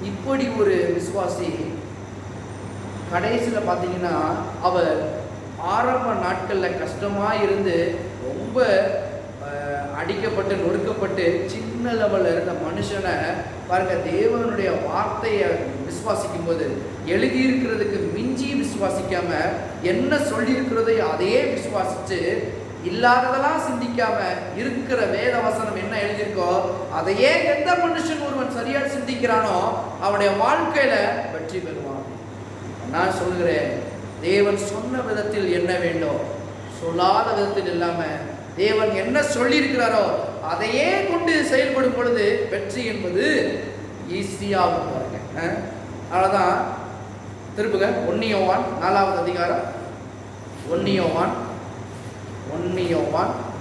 இப்படி ஒரு விசுவாசி கடைசியில் பார்த்தீங்கன்னா அவர் ஆரம்ப நாட்களில் கஷ்டமாக இருந்து ரொம்ப அடிக்கப்பட்டு நொறுக்கப்பட்டு சின்ன லெவலில் இருந்த மனுஷனை பாருங்க, தேவனுடைய வார்த்தையை விசுவாசிக்கும் போது எழுதியிருக்கிறதுக்கு மிஞ்சி விசுவாசிக்காம என்ன சொல்லியிருக்கிறதோ அதையே விசுவாசிச்சு, இல்லாததெல்லாம் சிந்திக்காம இருக்கிற வேத வசனம் என்ன எழுதியிருக்கோ அதையே எந்த மனுஷன் ஒருவன் சரியா சிந்திக்கிறானோ அவனுடைய வாழ்க்கையில வெற்றி பெறுவான். நான் சொல்கிறேன், தேவன் சொன்ன விதத்தில் என்ன வேண்டும், சொல்லாத விதத்தில் இல்லாம தேவன் என்ன சொல்லியிருக்கிறாரோ அதையே கொண்டு செயல்படும் பொழுது வெற்றி என்பது ஈஸியாகும் பாருங்க. அதனாலதான் திருப்புக 1 யோவான் 4வது அதிகாரம், 1 யோவான்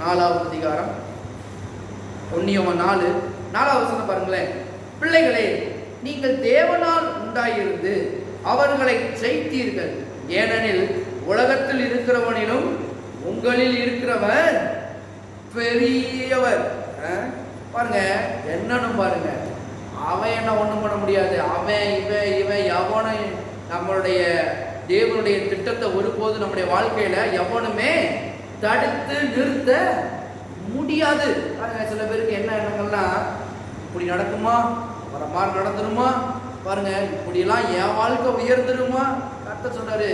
4வது அதிகாரம், 1 யோவான் 4வது வசனம் பாருங்களேன். பிள்ளைகளே, நீங்கள் தேவனால் உண்டாயிருந்து அவர்களை ஜெயித்தீர்கள், ஏனெனில் உலகத்தில் இருக்கிறவனிலும் உங்களில் இருக்கிறவர் பெரியவர். பாருங்க என்னன்னு பாருங்க, அவன் என்ன ஒண்ணும் பண்ண முடியாது, அவன் இவன் எவனை நம்மளுடைய தேவனுடைய திட்டத்தை ஒருபோது நம்முடைய வாழ்க்கையில எவனுமே தடுத்து நிறுத்த முடியாது. சில பேருக்கு என்ன எண்ணங்கள்னா, இப்படி நடக்குமா, வர மாதிரி நடந்துருமா, பாருங்க இப்படியெல்லாம் என் வாழ்க்கை உயர்ந்துருமா. கர்த்தர் சொன்னாரு,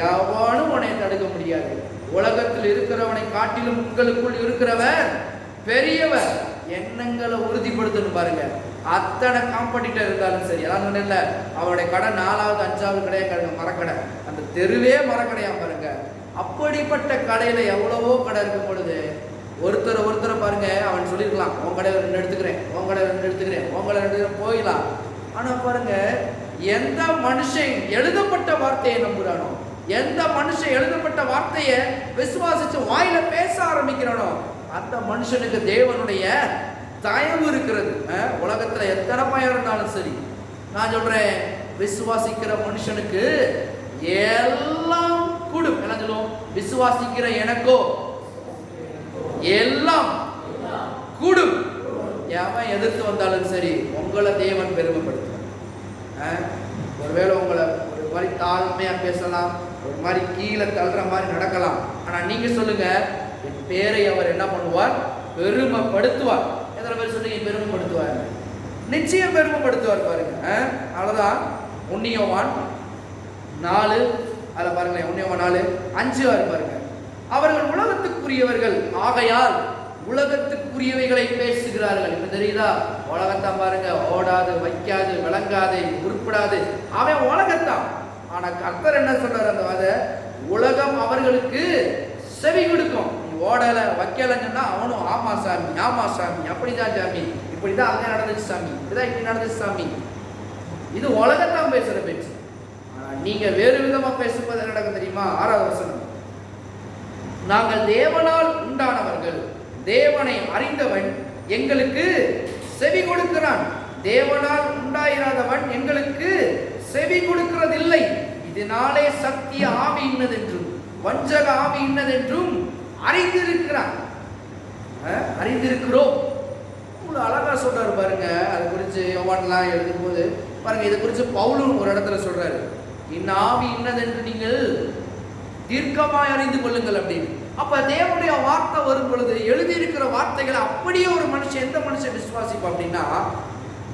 எவனும் உன்னை தடுக்க முடியாது. உலகத்தில் இருக்கிறவனை காட்டிலும் உங்களுக்குள் இருக்கிறவர் பெரியவர். எண்ணங்களை உறுதிப்படுத்தணும் பாருங்க. அத்தனை காம்படிட்டர் இருந்தாலும் சரி, அதான் இல்லை, அவருடைய கடை 4வது 5வது கடையாக மரக்கடை, அந்த தெருவே மரக்கடையா பாருங்க. அப்படிப்பட்ட கடையில எவ்வளவோ கடை இருக்கும் பொழுது ஒருத்தரை பாருங்க, அவன் சொல்லியிருக்கலாம், உன் கடையில் 2 எடுத்துக்கிறேன், உன் கடையில் 2 எடுத்துக்கிறேன், உன் கடையில் 2 எடுத்துக்கிறேன் போயிடலாம். ஆனா பாருங்க, எந்த மனுஷன் எழுதப்பட்ட வார்த்தையை நம்புறானோ, எந்த மனுஷன் எழுதப்பட்ட வார்த்தையை விசுவாசிச்சு வாயில பேச ஆரம்பிக்கிறானோ, அந்த மனுஷனுக்கு தேவனுடைய தயவு இருக்கிறது. உலகத்துல எத்தனை பயம் இருந்தாலும் சரி, நான் சொல்றேன், விசுவாசிக்கிற மனுஷனுக்கு எல்லாம் கூடும். என்ன சொல்லுவோம்? விசுவாசிக்கிற எனக்கோ எல்லாம் கூடும். எவன் எதிர்த்து வந்தாலும் சரி, உங்களை தேவன் பெருமைப்படுத்துவார். ஒருவேளை உங்களை ஒரு மாதிரி தாழ்மையா பேசலாம், ஒரு மாதிரி கீழே தள்ளுற மாதிரி நடக்கலாம். ஆனா நீங்க சொல்லுங்க, என் பேரை அவர் என்ன பண்ணுவார்? பெருமைப்படுத்துவார். எத்தனை பேர் சொல்லுங்க பெருமைப்படுத்துவார்? நிச்சயம் பெருமைப்படுத்துவார் பாருங்க. அவ்வளவுதான். 1 யோவான் 4 அதில் பாருங்க, 1 யோவான் 4:5 பாருங்க. அவர்கள் உலகத்துக்குரியவர்கள் ஆகையால் உலகத்துக்குரியவைகளை பேசுகிறார்கள். இப்ப தெரியுதா? உலகத்தான் பாருங்க, ஓடாது, வைக்காது, விளங்காது, உருப்படாது, அவன் உலகத்தான். ஆனா கர்த்தர் என்ன சொல்றாரு? அந்த உலகம் அவர்களுக்கு செவி கொடுக்கும். நீ ஓடலை வைக்கலன்னு சொன்னா அவனும் ஆமா சாமி, ஆமா சாமி, அப்படிதான் சாமி, இப்படிதான் அங்க நடந்துச்சு சாமி, இப்படிதான் இப்படி நடந்துச்சு சாமி. இது உலகத்தான் பேசுற பேச்சு. நீங்க வேறு விதமா பேசும்போது என்ன நடக்கும் தெரியுமா? 6வது வசனம், நாங்கள் தேவனால் உண்டானவர்கள், தேவனை அறிந்தவன் எங்களுக்கு செவி கொடுக்கிறான், தேவனால் உண்டாயிராதவன் எங்களுக்கு செவி கொடுக்கிறதில்லை. இதனாலே சத்திய ஆவி இன்னதென்றும் வஞ்சக ஆவி இன்னதென்றும் அறிந்திருக்கிறான், அறிந்திருக்கிறோம். இவ்வளவு அழகா சொல்றாரு பாருங்க. அது குறித்து யோவான்லாம் எழுதும் போது பாருங்க, இதை குறித்து பவுலும் ஒரு இடத்துல சொல்றாரு, இந்நாவி இன்னதென்று நீங்கள் தீர்க்கமாய் அறிந்து கொள்ளுங்கள் அப்படின்னு. அப்ப தேவனுடைய வார்த்தை வரும் பொழுது எழுதியிருக்கிற வார்த்தைகளை அப்படியே ஒரு மனுஷன், எந்த மனுஷன் விசுவாசிப்பா அப்படின்னா,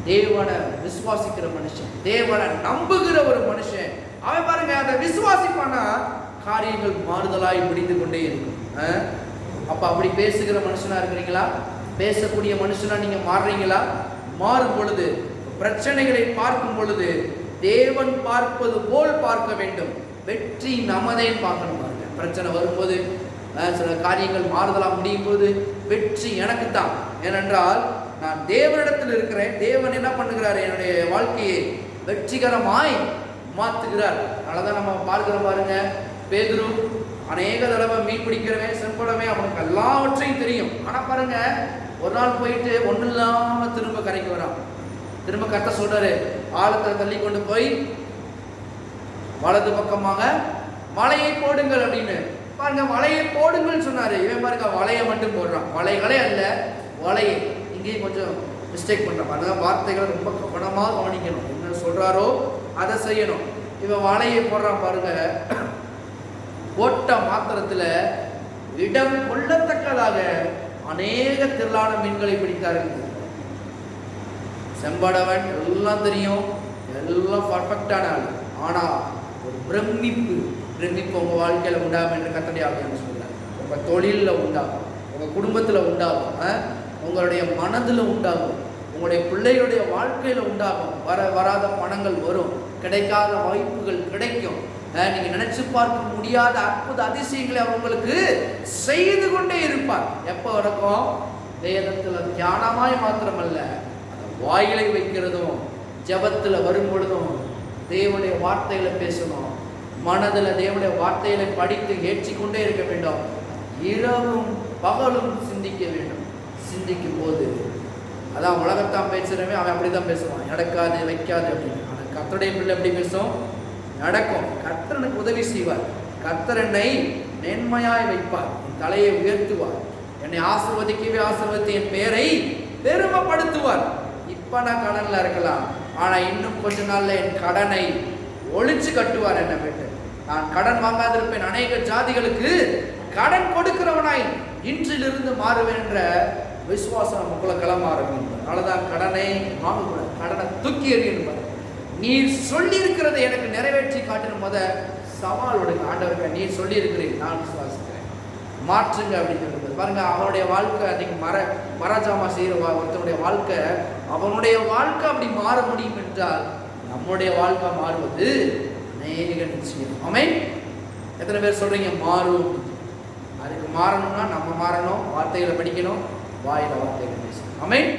தேவனை விசுவாசிக்கிற மனுஷன், தேவனை நம்புகிற ஒரு மனுஷன், அவன் பாருங்க அதை விசுவாசிப்பானா காரியங்கள் மாறுதலாய் முடிந்து கொண்டே இருக்கும். அப்ப அப்படி பேசுகிற மனுஷனா இருக்கிறீங்களா? பேசக்கூடிய மனுஷனா நீங்க மாறுறீங்களா? மாறும் பொழுது, பிரச்சனைகளை பார்க்கும் பொழுது தேவன் பார்ப்பது போல் பார்க்க வேண்டும். வெற்றி நமதே பார்க்கணும் பாருங்க. பிரச்சனை வரும்போது, சில காரியங்கள் மாறுதலா முடியும் போது வெற்றி எனக்கு தான். ஏனென்றால் நான் தேவனிடத்தில் இருக்கிறேன். தேவன் என்ன பண்ணுகிறார்? என்னுடைய வாழ்க்கையை வெற்றிகரமாய் மாத்துகிறார். அதனாலதான் நம்ம பார்க்கிறோம் பாருங்க, பேதுரு அநேக தடவை மீன் பிடிக்கிறவன், செம்படவே, அவனுக்கு எல்லாவற்றையும் தெரியும். ஆனா பாருங்க, ஒரு நாள் போயிட்டு ஒன்றும் இல்லாம திரும்ப கரைக்கு வரான். திரும்ப கத்த சொல்றாரு, ஆழத்துல தள்ளி கொண்டு போய் வலது பக்கமாக வலையை போடுங்கள் அப்படின்னு. பாருங்க, வலையை போடுங்கள் சொன்னாரு. இவன் பாருங்க வலையை மட்டும் போடுறான். வலைகளே அல்ல, வலையை. இங்கேயும் கொஞ்சம் மிஸ்டேக் பண்றான். அதனால வார்த்தைகளை ரொம்ப கவனமாக கவனிக்கணும். என்ன சொல்றாரோ அதை செய்யணும். இவன் வலையை போடுறான் பாருங்க. போட்ட மாத்திரத்துல இடம் கொள்ளத்தக்கதாக அநேக திரளான மீன்களை பிடித்தார்கள். செம்படவன் எல்லாம் தெரியும், எல்லாம் பர்ஃபெக்டான ஆள். ஆனா ஒரு பிரமிப்பு உங்க வாழ்க்கையில உண்டாகும் என்று கர்த்தருடைய ஆவியானவர் சொல்றார். உங்க தொழில உண்டாகும், உங்க குடும்பத்துல உண்டாகும், உங்களுடைய மனதுல உண்டாகும், உங்களுடைய பிள்ளைகளுடைய வாழ்க்கையில உண்டாகும். வராத பணங்கள் வரும், கிடைக்காத வாய்ப்புகள் கிடைக்கும். நீங்க நினைச்சு பார்க்க முடியாத அற்புத அதிசயங்களை அவங்களுக்கு செய்து கொண்டே இருப்பார். எப்ப வரைக்கும்? வேதத்துல தியானமாய் மாத்திரமல்ல, அந்த வாயிலை வைக்கிறதும், ஜபத்துல வரும் பொழுதும் தேவனுடைய வார்த்தைகளை பேசணும். மனதுல தேவனுடைய வார்த்தைகளை படித்து ஏற்றிக்கொண்டே இருக்க வேண்டும். இரவும் பகலும் சிந்திக்க வேண்டும். சிந்திக்கும் போது, அதான் உலகத்தான் பேசுறவன் அவன் அப்படிதான் பேசுவான், நடக்காது வைக்காது அப்படின்னு. ஆனால் கர்த்தருடைய பிள்ளை எப்படி பேசும்? நடக்கும். கர்த்தர் எனக்கு உதவி செய்வார், கர்த்தர் என்னை நேர்மையாய் வைப்பார், என் தலையை உயர்த்துவார், என்னை ஆசீர்வதிக்கவே ஆசீர்வதித்து என் பெயரை பெருமைப்படுத்துவார். இப்ப நான் கடன்ல இருக்கலாம், ஆனா இன்னும் கொஞ்ச நாள்ல என் கடனை ஒழிச்சு கட்டுவார். என்ன பெற்று நான் கடன் வாங்காதிருப்பேன், அநேக ஜாதிகளுக்கு கடன் கொடுக்கிறவனாய் இன்றிலிருந்து மாறுவேன் என்ற விசுவாசம் நமக்குள்ள கிளம்ப ஆரம்பிக்கும். அதனாலதான் கடனை வாங்கக்கூடாது, கடனை தூக்கி எறியணும். நீ சொல்லி இருக்கிறதை எனக்கு நிறைவேற்றி காட்டணும். சவால் விடுங்க. ஆண்டவருக்கு நீ சொல்லி இருக்கிறீங்க, நான் விசுவாசிக்கிறேன், மாற்றுங்க அப்படின்னு சொல்லுறது பாருங்க. அவனுடைய வாழ்க்கை அன்னைக்கு மரஜாமா செய்கிற ஒருத்தனுடைய வாழ்க்கை, அவனுடைய வாழ்க்கை அப்படி மாற முடியும் என்றால் நம்முடைய வாழ்க்கை மாறுவது அநேக நிச்சயம். ஆமென். எத்தனை பேர் சொல்றீங்க மாறும்? அதுக்கு மாறணும்னா நம்ம மாறணும், வார்த்தைகளை படிக்கணும், வாயில வார்த்தைகளை பேசணும். ஆமென்.